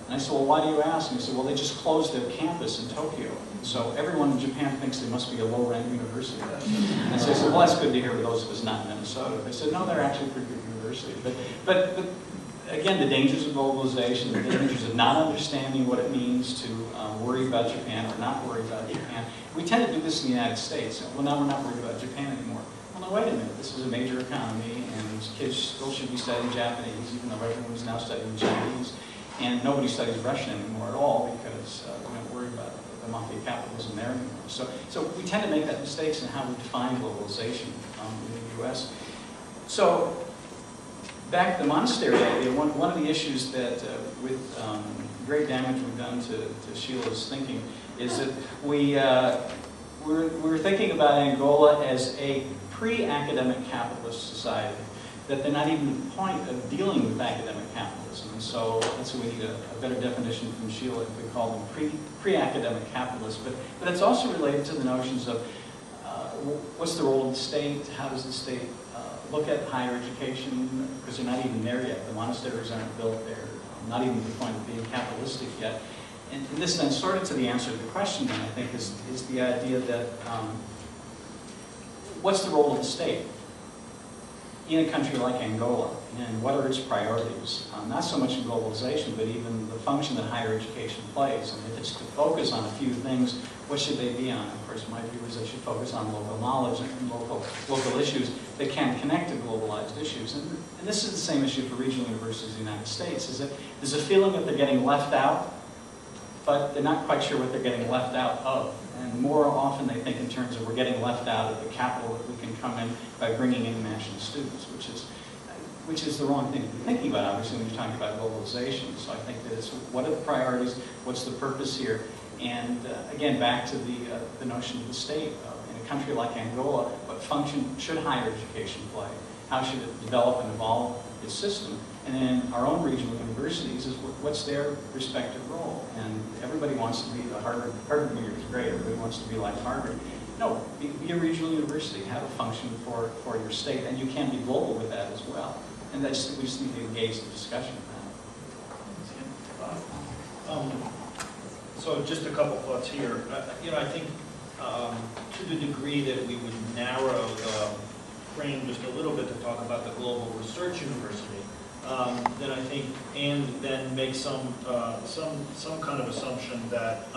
And I said, well, why do you ask? And he said, well, they just closed their campus in Tokyo. So everyone in Japan thinks they must be a low-ranked university. And so I said, well, that's good to hear for those of us not in Minnesota. They said, no, they're actually a pretty good university. But again, the dangers of globalization, the dangers of not understanding what it means to worry about Japan or not worry about Japan. We tend to do this in the United States. Well, now we're not worried about Japan anymore. Well, no, wait a minute. This is a major economy, and kids still should be studying Japanese, even though everyone's now studying Chinese. And nobody studies Russian anymore at all because we don't worry about the mafia capitalism there anymore. So we tend to make that mistakes in how we define globalization in the U.S. So back to the monastery idea, one of the issues that with great damage we've done to Sheila's thinking is that we're thinking about Angola as a pre-academic capitalist society, that they're not even at the point of dealing with academic capitalism. And so that's why we need a better definition from Sheila if we call them pre-academic capitalists. But it's also related to the notions of what's the role of the state, how does the state look at higher education, because they're not even there yet. The monasteries aren't built there, not even to the point of being capitalistic yet. And this then sort of to the answer to the question then, I think, is the idea that what's the role of the state? in a country like Angola, and what are its priorities? Not so much in globalization, but even the function that higher education plays. And if it's to focus on a few things, what should they be on? Of course, my view is they should focus on local knowledge and local issues that can connect to globalized issues. And this is the same issue for regional universities in the United States, is that there's a feeling that they're getting left out, but they're not quite sure what they're getting left out of. And more often they think in terms of we're getting left out of the capital that we can come in by bringing international students, which is the wrong thing to be thinking about, obviously, when you're talking about globalization. So I think that it's what are the priorities, what's the purpose here, and again, back to the notion of the state. In a country like Angola, what function should higher education play? How should it develop and evolve its system? And then our own regional universities is what's their respective role. And everybody wants to be the Harvard is great, everybody wants to be like Harvard. No, be a regional university, have a function for your state, and you can be global with that as well. And we just need to engage the discussion of that. So just a couple thoughts here. I think to the degree that we would narrow the frame just a little bit to talk about the Global Research University, then I think, and then make some kind of assumption that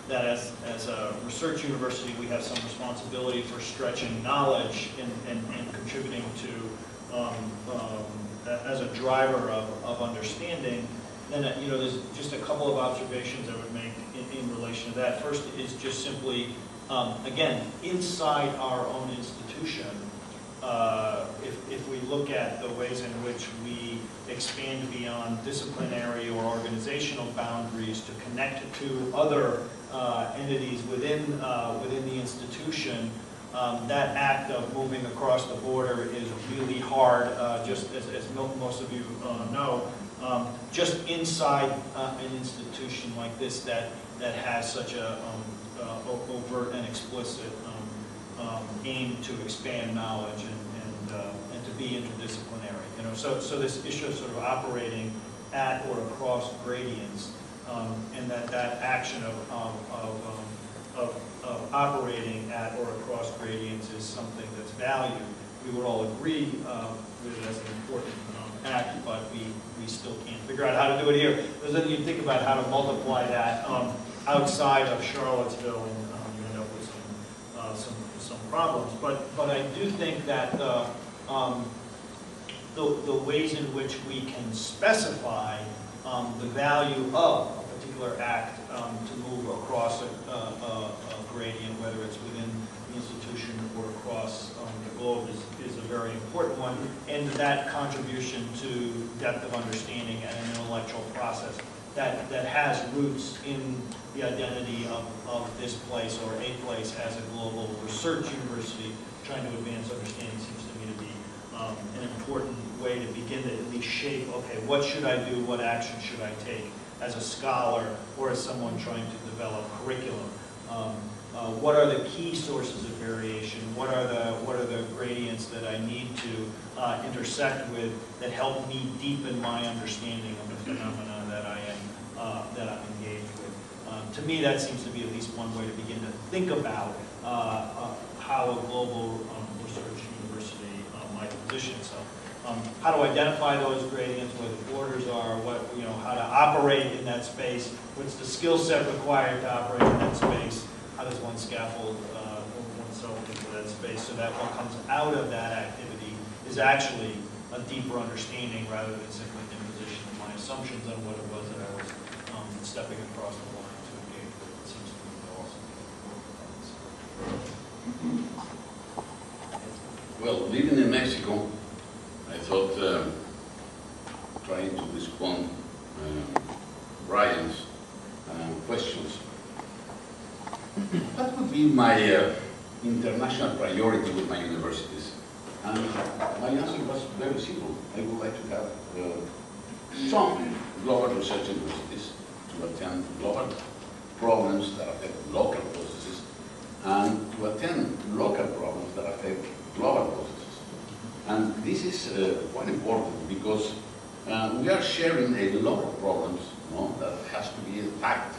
that as a research university we have some responsibility for stretching knowledge and contributing to as a driver of understanding. Then there's just a couple of observations I would make in relation to that. First is just simply, again, inside our own institution, if we look at the ways in which we expand beyond disciplinary or organizational boundaries to connect to other entities within the institution, that act of moving across the border is really hard, just as most of you know. Just inside an institution like this that has such a overt and explicit aim to expand knowledge and to be interdisciplinary. So this issue of sort of operating at or across gradients, and that action of operating at or across gradients is something that's valued. We would all agree with it as an important act, but we still can't figure out how to do it here. Because then you think about how to multiply that outside of Charlottesville, and you end up with some problems. But I do think that the ways in which we can specify the value of a particular act to move across a gradient, whether it's within the institution or across the globe, is a very important one. And that contribution to depth of understanding and an intellectual process that has roots in the identity of this place or a place as a global research university trying to advance understanding seems to me to be an important way to begin to at least shape, okay, what should I do, what action should I take as a scholar or as someone trying to develop curriculum. What are the key sources of variation? What are the gradients that I need to intersect with that help me deepen my understanding of the phenomena that I'm engaged with? To me, that seems to be at least one way to begin to think about how a global research university might position itself. How to identify those gradients, where the borders are, how to operate in that space, what's the skill set required to operate in that space, how does one scaffold oneself into that space so that what comes out of that activity is actually a deeper understanding rather than simply an imposition of my assumptions on what it was that I was stepping across the line to engage with. It seems to me to also be important. Well, living in Mexico, I thought trying to respond Brian's questions. What would be my international priority with my universities? And my answer was very simple. I would like to have some global research universities to attend global problems that affect local processes and to attend local problems that affect global processes. And this is quite important because we are sharing a lot of problems that has to be attacked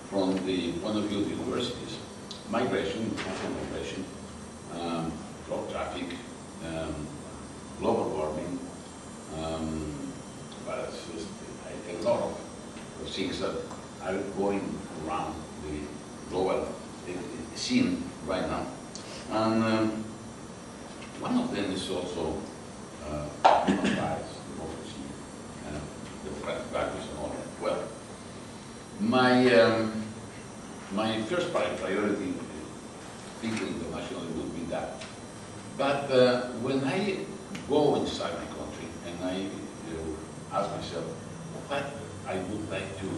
from the point of view of the universities. Migration, international migration, drug traffic, global warming, but it's just a lot of things that are going around the global scene right now. And one of them is also human rights, democracy, democratic values and all that. Well, my first priority, thinking internationally, would be that. But when I go inside my country and I ask myself what I would like to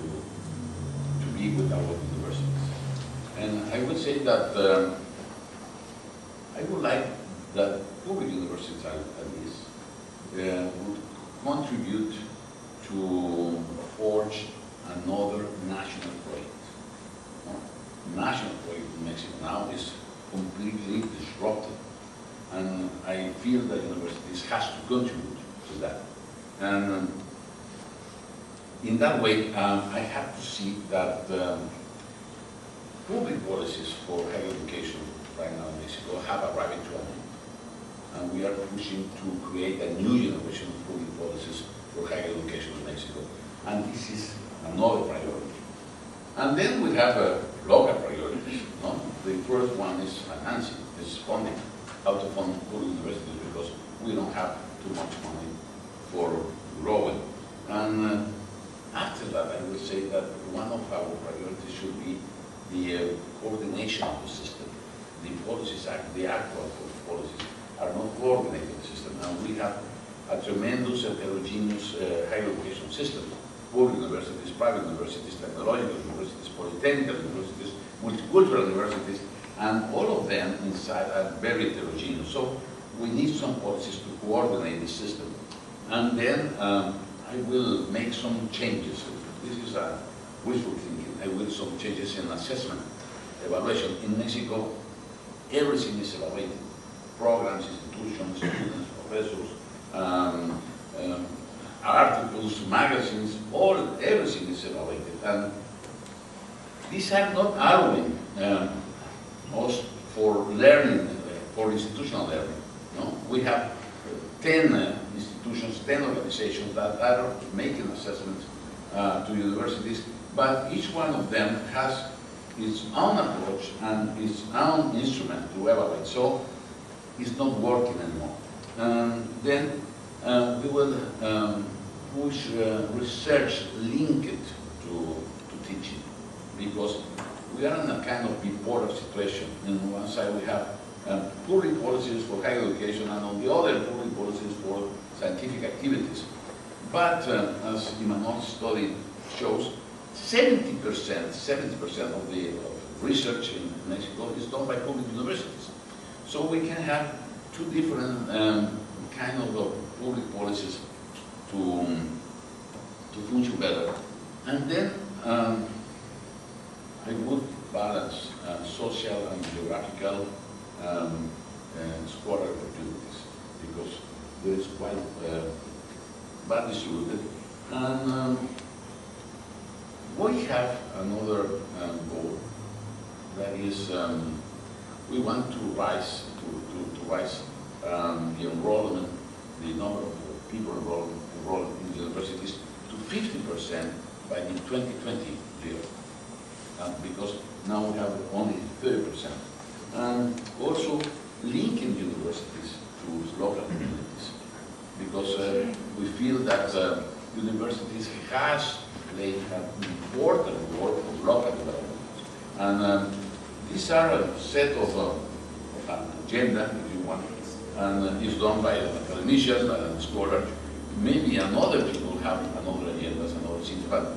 be with our universities, and I would say that I would like that public universities at least would contribute to forge another national project. National project in Mexico now is completely disrupted, and I feel that universities has to contribute to that. And in that way, I have to see that public policies for higher education right now in Mexico have arrived to an end. And we are pushing to create a new generation of public policies for higher education in Mexico. And this is another priority. And then we have local priorities. No? The first one is financing, is funding, how to fund public universities, because we don't have too much money for growing. And after that, I will say that one of our priorities should be the coordination of the system. The policies, the actual policies are not coordinated in the system. And we have a tremendous heterogeneous higher education system. Public universities, private universities, technological universities, polytechnical universities, multicultural universities, and all of them inside are very heterogeneous. So we need some policies to coordinate the system. And then I will make some changes. This is a wishful thinking. I will some changes in assessment, evaluation. In Mexico, everything is evaluated. Programs, institutions, students, professors, articles, magazines, everything is evaluated. And these are not allowing us for learning, for institutional learning. No? We have 10 institutions, 10 organizations that are making assessments to universities, but each one of them has its own approach and its own instrument to evaluate. So it's not working anymore. Then we will push research linked to teaching, because we are in a kind of bipolar situation. On one side we have public policies for higher education, and on the other public policies for scientific activities. But as Imanol's study shows, 70% of the research in Mexico is done by public universities. So we can have two different kind of public policies to function better. And then I would balance social and geographical scholarly opportunities, because there is quite bad distributed. And we have another goal, that is we want to rise the enrollment, the number of people enrolled in the universities to 50% by the 2020 year, because now we have only 30%. And also linking universities to local communities, because we feel that universities has played an important role of local development. And these are a set of an agenda, if you want, and it's done by academicians, by a scholar. Maybe another people have another agendas, another things, but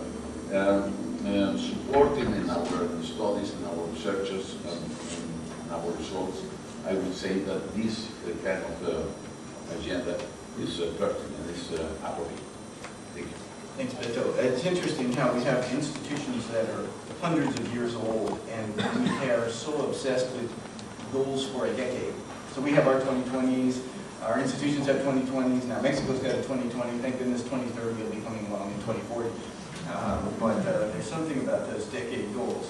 supporting in our studies, in our researches, and our results, I would say that this kind of agenda is pertinent, is appropriate. Thank you. Thanks, Beto. It's interesting how we have institutions that are hundreds of years old, and we are so obsessed with goals for a decade. So we have our 2020s, our institutions have 2020s, now Mexico's got a 2020, thank goodness 2030 will be coming along in 2040. But there's something about those decade goals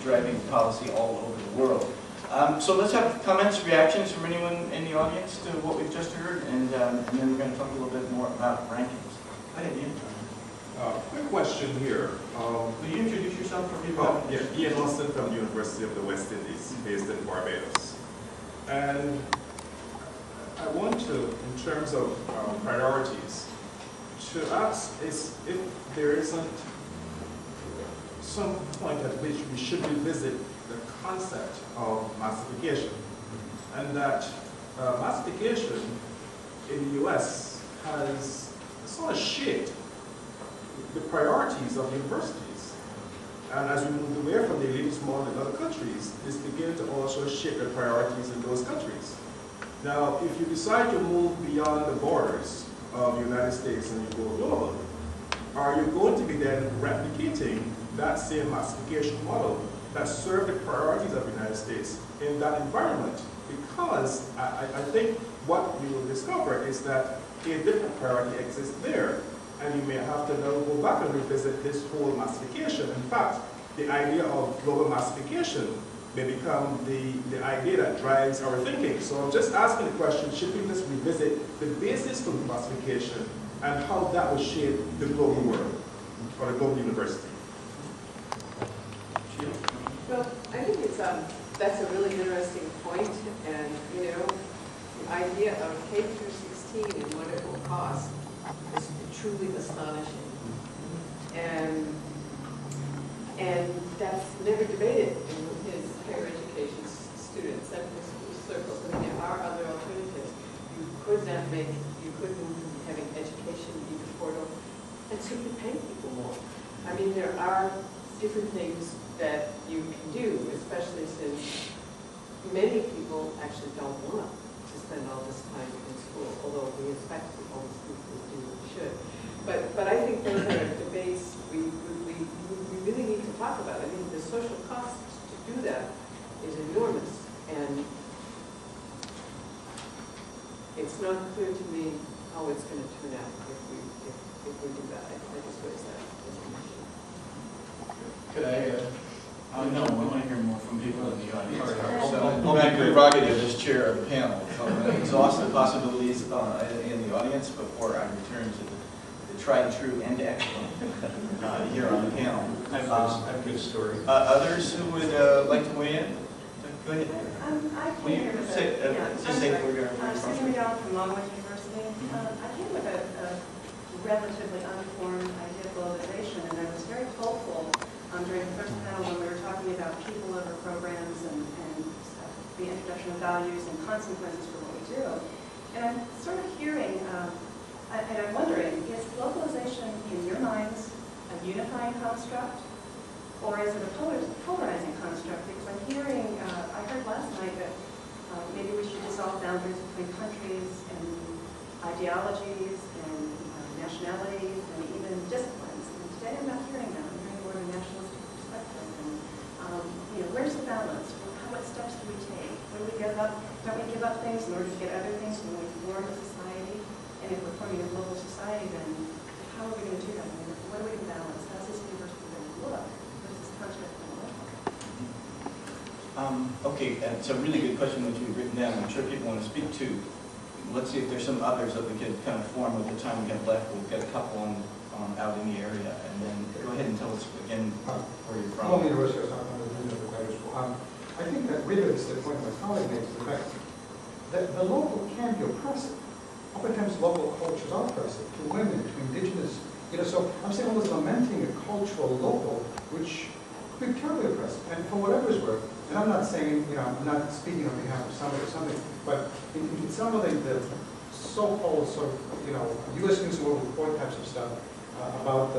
driving policy all over the world. So let's have comments, reactions from anyone in the audience to what we've just heard, and then we're going to talk a little bit more about rankings. Go ahead, Ian. Quick question here. Will you introduce yourself for people? Oh, yeah, Ian Austin from the University of the West Indies, based in Barbados. And I want to, in terms of priorities, to ask is if there isn't some point at which we should revisit the concept of massification, and that massification in the US has sort of shaped the priorities of universities. And as we move away from the elitist model in other countries, this begins to also shape the priorities in those countries. Now, if you decide to move beyond the borders of the United States and you go global, are you going to be then replicating that same massification model that served the priorities of the United States in that environment? Because I think what we will discover is that a different priority exists there, and you may have to now go back and revisit this whole massification. In fact, the idea of global massification may become the idea that drives our thinking. So I'm just asking the question, should we just revisit the basis for massification and how that will shape the global world or the global university? Well, I think that's a really interesting point, and the idea of K through 16 and what it will cost is truly astonishing, and that's never debated in his higher education students and his school circles. I mean, there are other alternatives. You couldn't having education be affordable and simply paying people more. I mean, there are different things that you can do, especially since many people actually don't want to spend all this time in school, although we expect all these people to do what they should. But I think those are debates we really need to talk about. I mean, the social cost to do that is enormous, and it's not clear to me how it's going to turn out if we do that. I just raise that as an issue. Could I? No, I want to hear more from people in the audience. Sorry. I'll make prerogative as chair of the panel. So I'm going to exhaust the possibilities in the audience before I return to the tried and true and excellent here on the panel. I have a good story. Others who would like to weigh in? Go ahead. I Will came you here with say, just say where you're Susan McDonald from Longwood University. I came with a relatively unformed idea of globalization, and I was very hopeful during the first panel when we were talking about people over programs and the introduction of values and consequences for what we do. And I'm sort of hearing, and I'm wondering, is globalization in your minds a unifying construct, or is it a polarizing construct? Because I'm hearing, I heard last night that maybe we should dissolve boundaries between countries and ideologies and nationalities and even disciplines. And today I'm not hearing that. I'm hearing more of a nationalistic perspective. And where's the balance? What steps do we take? When we give up, don't we give up things in order to get other things when we form a society? And if we're forming a global society, then how are we going to do that? I mean, what are we going to balance? How's this university going to look? What is this construct going to look like? Okay, it's a really good question which we've written down. I'm sure people want to speak to. Let's see if there's some others that we can kind of form with the time we have left. We've got a couple out in the area, and then go ahead and tell us again where you're from. Columbia University, I was not going to do the graduate school. I think that really it's the point my colleague makes, the fact that the local can be oppressive. Oftentimes local cultures are oppressive to women, to indigenous, so I'm saying almost lamenting a cultural local, which could be terribly oppressive. And for whatever it's worth, and I'm not saying, I'm not speaking on behalf of somebody or something, but in some of the so-called sort of, U.S. News and World Report types of stuff about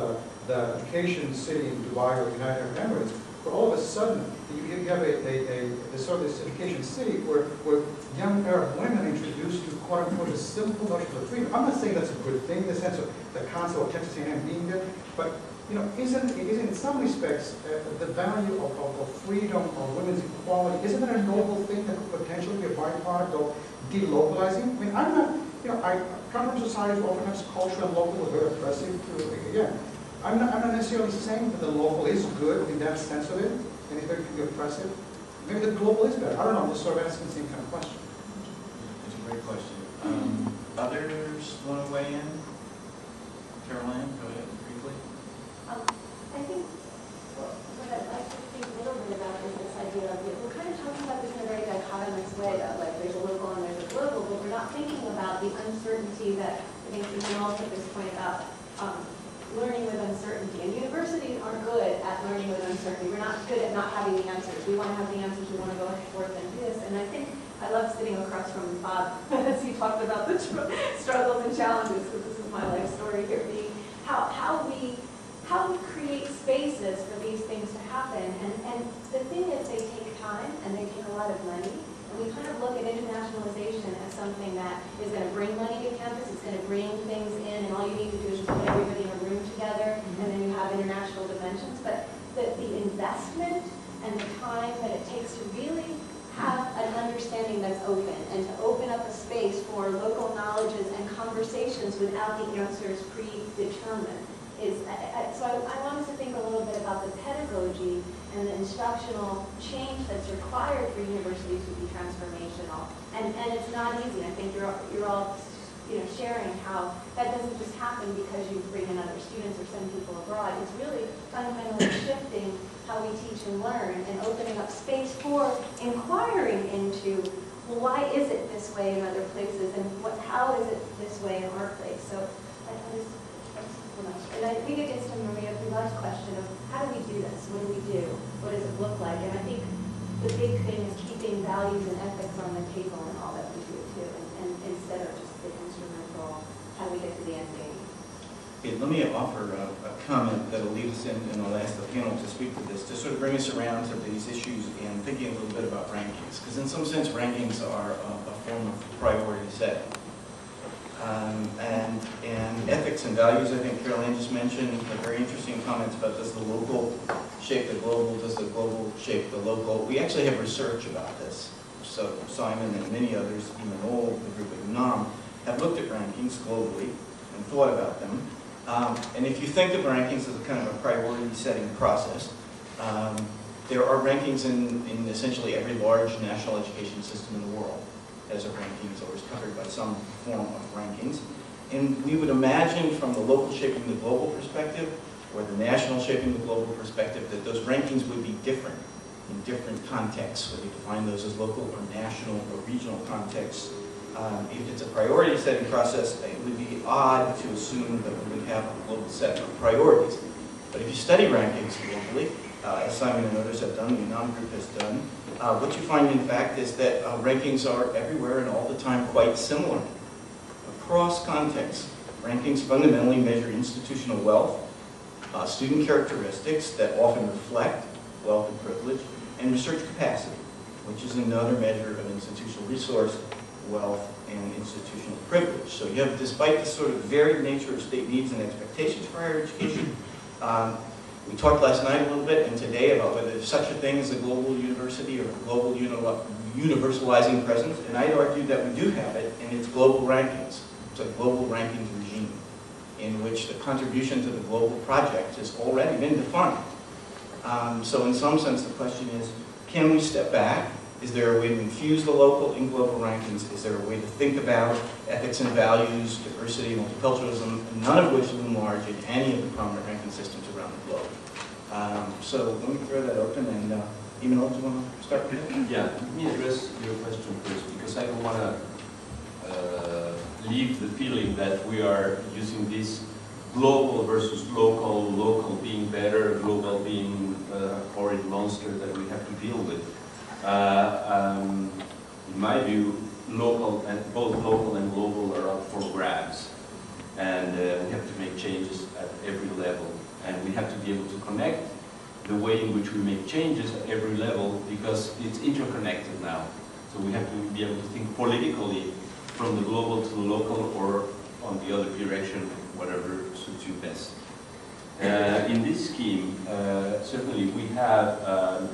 the education city in Dubai or the United Arab Emirates, where all of a sudden you have a sort of this education city where young Arab women are introduced to quote-unquote a simple notion of freedom. I'm not saying that's a good thing in the sense of the concept of Texas A&M being there, but isn't in some respects the value of freedom, of women's equality, isn't it a noble thing that could potentially be a byproduct of delocalizing? I mean, I'm not, continental societies often have cultural and local are very oppressive to, again. I'm not necessarily saying that the local is good in that sense of it, and it could be oppressive. Maybe the global is better. I don't know, I'm just sort of asking the same kind of question. It's a great question. Others want to weigh in? Caroline, go ahead briefly. I think what I'd like to think a little bit about is this idea of, we're kind of talking about this in a very dichotomous way, that like there's a local and there's a global, but we're not thinking about the uncertainty that, I think we can all take this point about learning with uncertainty. And universities aren't good at learning with uncertainty. We're not good at not having the answers. We want to have the answers, we want to go forth and do this. And I think I love sitting across from Bob as he talked about the struggles and challenges, because this is my life story here, being how we create spaces for these things to happen. And the thing is, they take time and they take a lot of money. And we kind of look at internationalization as something that is going to bring money to campus, it's going to bring things in, and all you need to do is just put everybody in a room together, and then you have international dimensions. But the investment and the time that it takes to really have an understanding that's open, and to open up a space for local knowledges and conversations without the answers predetermined, is, so I wanted to think a little bit about the pedagogy and the instructional change that's required for universities to be transformational. And it's not easy. I think you're all sharing how that doesn't just happen because you bring in other students or send people abroad. It's really fundamentally shifting how we teach and learn, and opening up space for inquiring into, well, why is it this way in other places, and how is it this way in our place? So and I think it gets to Maria Pilar's question of, how do we do this? What do we do? What does it look like? And I think the big thing is keeping values and ethics on the table in all that we do too, and instead of just the instrumental, how do we get to the end game? Okay, let me offer a comment that will lead us in, and I'll ask the panel to speak to this, to sort of bring us around to these issues and thinking a little bit about rankings. Because in some sense, rankings are a form of priority setting. And ethics and values, I think Caroline just mentioned, very interesting comments about, does the local shape the global, does the global shape the local? We actually have research about this. So Simon and many others, Imanol, the group at UNAM, have looked at rankings globally and thought about them. And if you think of rankings as a kind of a priority setting process, there are rankings in essentially every large national education system in the world. As a rankings, or is covered by some form of rankings. And we would imagine from the local shaping the global perspective, or the national shaping the global perspective, that those rankings would be different in different contexts, whether you define those as local or national or regional contexts. If it's a priority setting process, it would be odd to assume that we would have a global set of priorities. But if you study rankings globally, as Simon and others have done, the UNAM group has done, what you find, in fact, is that rankings are everywhere and all the time quite similar. Across contexts, rankings fundamentally measure institutional wealth, student characteristics that often reflect wealth and privilege, and research capacity, which is another measure of institutional resource, wealth, and institutional privilege. So you have, despite the sort of varied nature of state needs and expectations for higher education, we talked last night a little bit and today about whether there's such a thing as a global university or a global universalizing presence, and I'd argue that we do have it, and it's global rankings. It's a global rankings regime in which the contribution to the global project has already been defined. So in some sense the question is, can we step back? Is there a way to infuse the local in global rankings? Is there a way to think about ethics and values, diversity, multiculturalism, none of which loom large in any of the prominent ranking systems around the globe? So let me throw that open, and Imanol, do you want to start with it? Yeah, let me address your question first, because I don't want to leave the feeling that we are using this global versus local, local being better, global being a horrid monster that we have to deal with. In my view, local and both local and global are up for grabs, and we have to make changes at every level, and we have to be able to connect the way in which we make changes at every level, because it's interconnected now. So we have to be able to think politically from the global to the local, or on the other direction, whatever suits you best. In this scheme, certainly we have a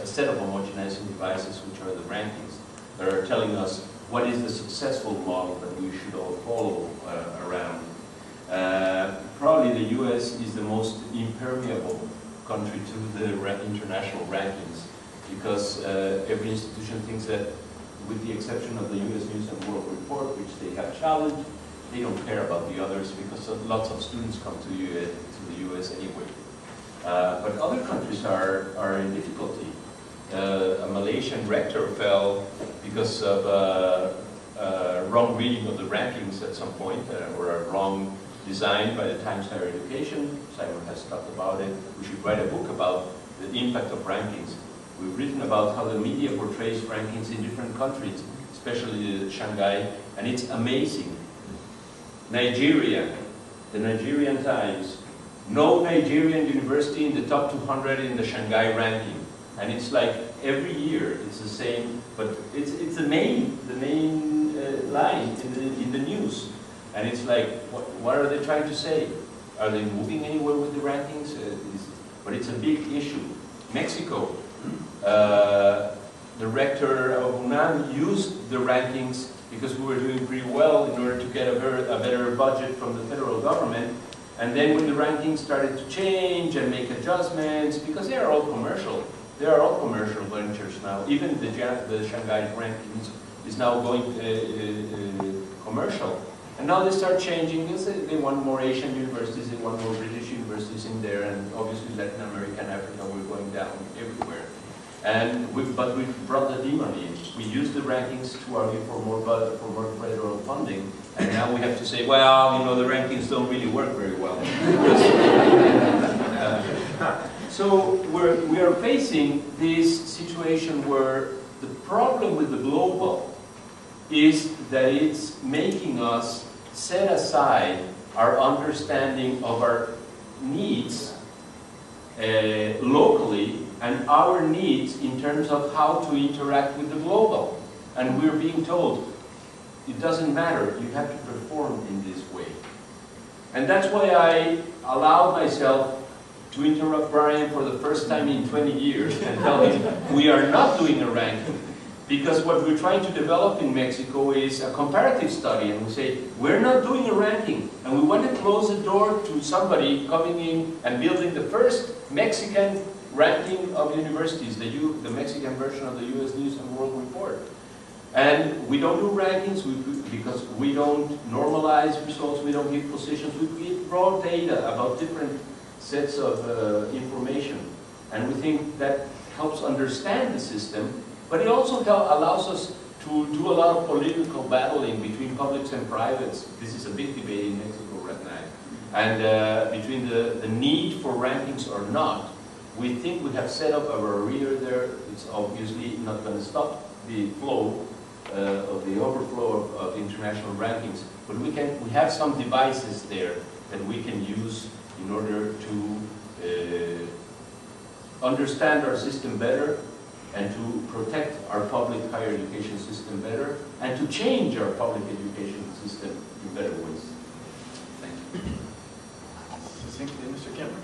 set of homogenizing devices, which are the rankings, that are telling us what is the successful model that we should all follow around. Probably the US is the most impermeable country to the international rankings, because every institution thinks that, with the exception of the U.S. News and World Report, which they have challenged, they don't care about the others because lots of students come to the U.S. anyway. But other countries are in difficulty. A Malaysian rector fell because of wrong reading of the rankings at some point, or a wrong design by the Times Higher Education. Simon has talked about it. We should write a book about the impact of rankings. We've written about how the media portrays rankings in different countries, especially Shanghai, and it's amazing. Nigeria, the Nigerian Times, no Nigerian university in the top 200 in the Shanghai ranking. And it's like every year it's the same, but it's the main line in the news. And it's like, what are they trying to say? Are they moving anywhere with the rankings? But it's a big issue. Mexico, the rector of UNAM used the rankings because we were doing pretty well in order to get a better budget from the federal government. And then when the rankings started to change and make adjustments, because they are all commercial ventures now. Even the Shanghai rankings is now going commercial. And now they start changing because they want more Asian universities, they want more British universities in there, and obviously Latin America and Africa were going down everywhere. But we brought the demon in. We used the rankings to argue for more federal funding, and now we have to say, well, you know, the rankings don't really work very well. So we are facing this situation where the problem with the global is that it's making us set aside our understanding of our needs locally and our needs in terms of how to interact with the global. And we're being told, it doesn't matter, you have to perform in this way. And that's why I allowed myself to interrupt Brian for the first time in 20 years and tell him we are not doing a ranking. Because what we're trying to develop in Mexico is a comparative study, and we say, we're not doing a ranking, and we want to close the door to somebody coming in and building the first Mexican ranking of universities, the Mexican version of the U.S. News and World Report. And we don't do rankings because we don't normalize results, we don't give positions, we give raw data about different sets of information. And we think that helps understand the system, but it also allows us to do a lot of political battling between publics and privates. This is a big debate in Mexico right now. And between the need for rankings or not, we think we have set up a barrier there. It's obviously not going to stop the flow of the overflow of international rankings, but we have some devices there that we can use in order to understand our system better, and to protect our public higher education system better, and to change our public education system in better ways. Thank you. Succinctly, Mr. Kemper.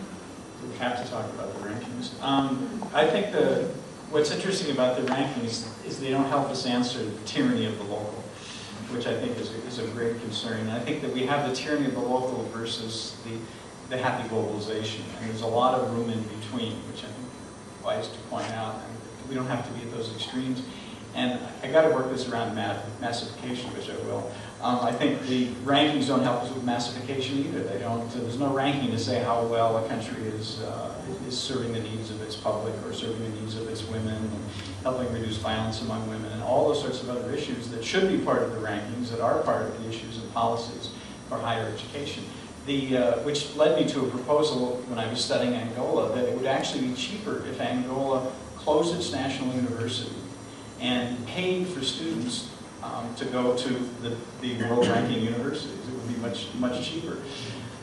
We have to talk about the rankings. I think what's interesting about the rankings is they don't help us answer the tyranny of the local, which I think is a great concern. And I think that we have the tyranny of the local versus the happy globalization. And there's a lot of room in between, which I think is wise to point out. And we don't have to be at those extremes. And I got to work this around massification, which I will. I think the rankings don't help us with massification either. They don't. There's no ranking to say how well a country is serving the needs of its public or serving the needs of its women and helping reduce violence among women and all those sorts of other issues that should be part of the rankings, that are part of the issues and policies for higher education. Which led me to a proposal when I was studying Angola that it would actually be cheaper if Angola closed its national university and paid for students to go to the world ranking universities. It would be much cheaper.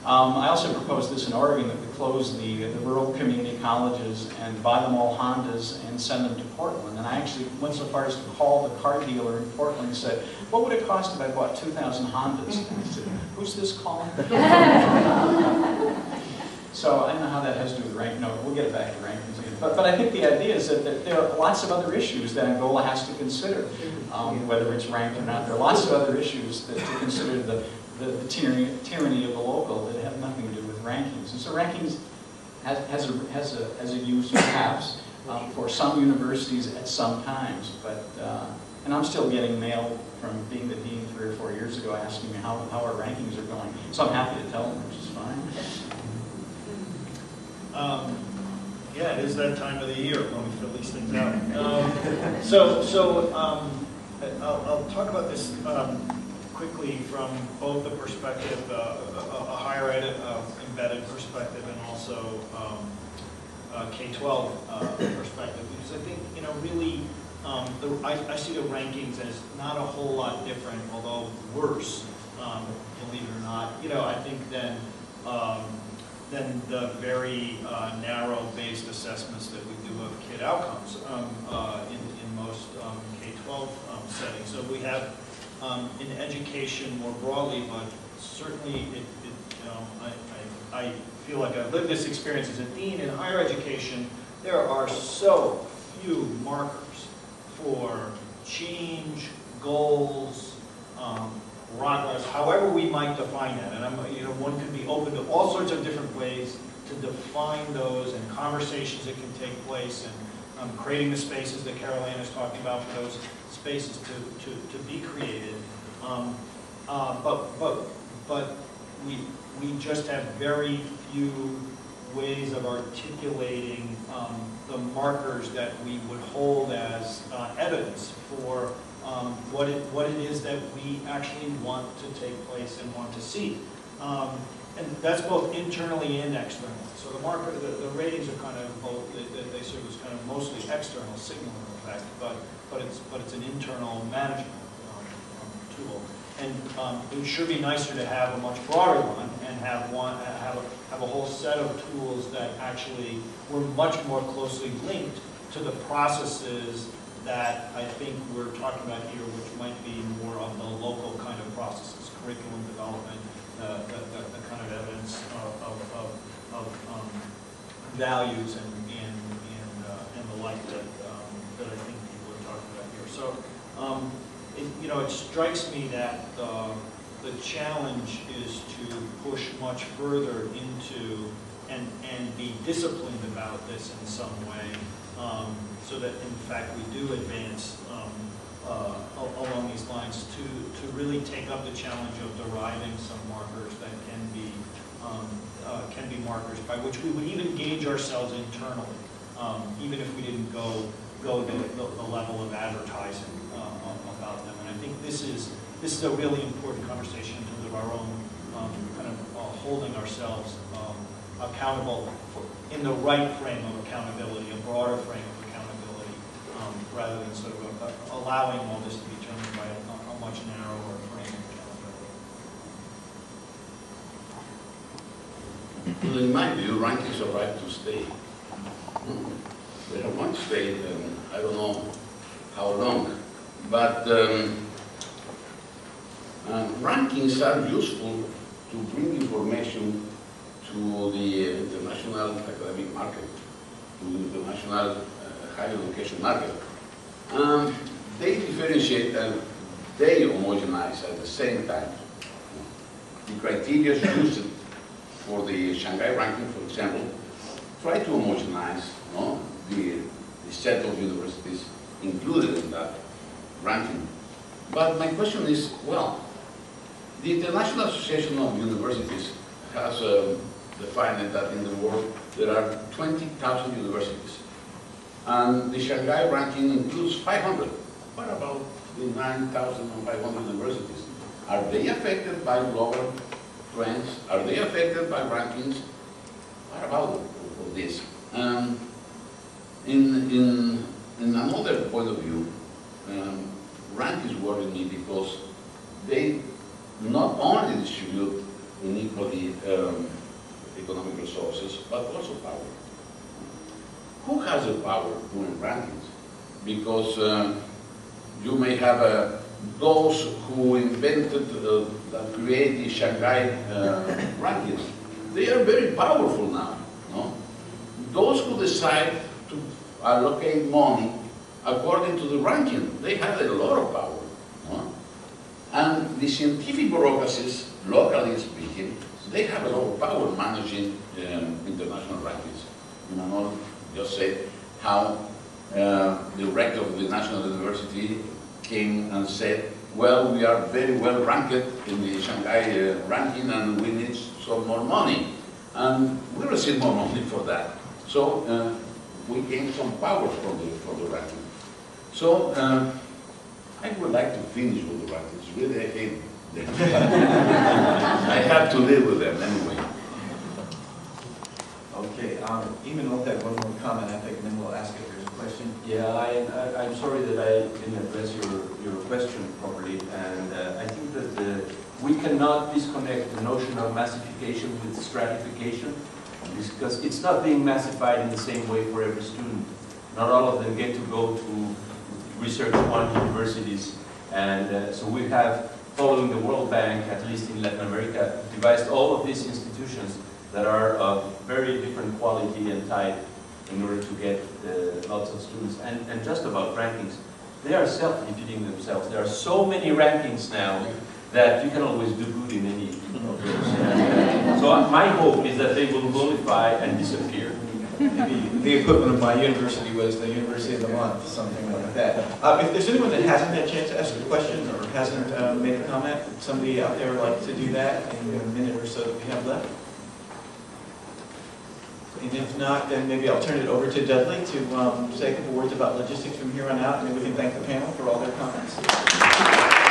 I also proposed this in Oregon, that we close the rural community colleges and buy them all Hondas and send them to Portland. And I actually went so far as to call the car dealer in Portland and said, what would it cost if I bought 2,000 Hondas? And I said, who's this calling? So I don't know how that has to do with ranking. No, we'll get it back to rankings again. But I think the idea is that there are lots of other issues that Angola has to consider, whether it's ranked or not. There are lots of other issues to consider the tyranny of the local that have nothing to do with rankings. And so rankings has a use perhaps for some universities at some times, but and I'm still getting mail from being the dean 3 or 4 years ago asking me how our rankings are going. So I'm happy to tell them, which is fine. Yeah, it is that time of the year when we fill these things out. I'll talk about this quickly from both the perspective, a higher ed embedded perspective, and also K-12 perspective, because I think, really, I see the rankings as not a whole lot different, although worse, believe it or not. I think than the very narrow-based assessments that we do of kid outcomes in most K-12 settings. So we have in education more broadly, but certainly I feel like I've lived this experience as a dean in higher education. There are so few markers for change, goals, progress, however we might define that. And one could be open to all sorts of different ways to define those, and conversations that can take place, and creating the spaces that Carol Ann is talking about for those spaces to be created. But we just have very few ways of articulating the markers that we would hold as evidence for what it is that we actually want to take place and want to see. And that's both internally and externally. So the ratings are kind of both, they serve as kind of mostly external signaling effect, but it's an internal management tool. And it would sure be nicer to have a much broader one and have a whole set of tools that actually were much more closely linked to the processes that I think we're talking about here, which might be more of the local kind of processes, curriculum development, the kind of evidence of values and the like that I think people are talking about here. So. It strikes me that the challenge is to push much further into and be disciplined about this in some way, so that in fact we do advance along these lines to really take up the challenge of deriving some markers that can be markers by which we would even gauge ourselves internally, even if we didn't go the level of advertising about them. And I think this is a really important conversation in terms of our own kind of holding ourselves accountable in the right frame of accountability, a broader frame of accountability, rather than sort of allowing all this to be determined by a much narrower frame of accountability. Well, in my view, rankings are right to stay. They are going to stay, I don't know how long, but rankings are useful to bring information to the international academic market, to the international higher education market. They differentiate and they homogenize at the same time. The criteria used for the Shanghai ranking, for example, try to homogenize the set of universities included in that ranking. But my question is, well, the International Association of Universities has defined that in the world there are 20,000 universities. And the Shanghai ranking includes 500. What about the 9,500 universities? Are they affected by global trends? Are they affected by rankings? What about this? In another point of view, rankings worry me because they not only distribute unequally economic resources, but also power. Who has the power doing rankings? Because you may have those who invented, that create the Shanghai rankings. They are very powerful now. No? Those who decide to allocate money according to the ranking, they have a lot of power. No? And the scientific bureaucracies, locally speaking, they have a lot of power managing international rankings. Imanol just said how the rector of the National University came and said, well, we are very well ranked in the Shanghai ranking and we need some more money. And we received more money for that. So we gained some power from the ranking. So I would like to finish with the rankings. Really, I hate them. I have to live with them anyway. Okay, Imanol had one more comment, I think, and then we'll ask if there's a question. Yeah, I'm sorry that I didn't address your question properly, and I think that we cannot disconnect the notion of massification with stratification, because it's not being massified in the same way for every student. Not all of them get to go to research on universities, and so we have, following the World Bank, at least in Latin America, devised all of these institutions that are of very different quality and type in order to get lots of students. And just about rankings, they are self-defeating themselves. There are so many rankings now that you can always do good in any of those. So my hope is that they will nullify and disappear. Maybe the equivalent of my university was the University of the Month, something like that. If there's anyone that hasn't had a chance to ask a question or hasn't made a comment, would somebody out there like to do that in the minute or so that we have left? And if not, then maybe I'll turn it over to Dudley to say a couple words about logistics from here on out, and then we can thank the panel for all their comments.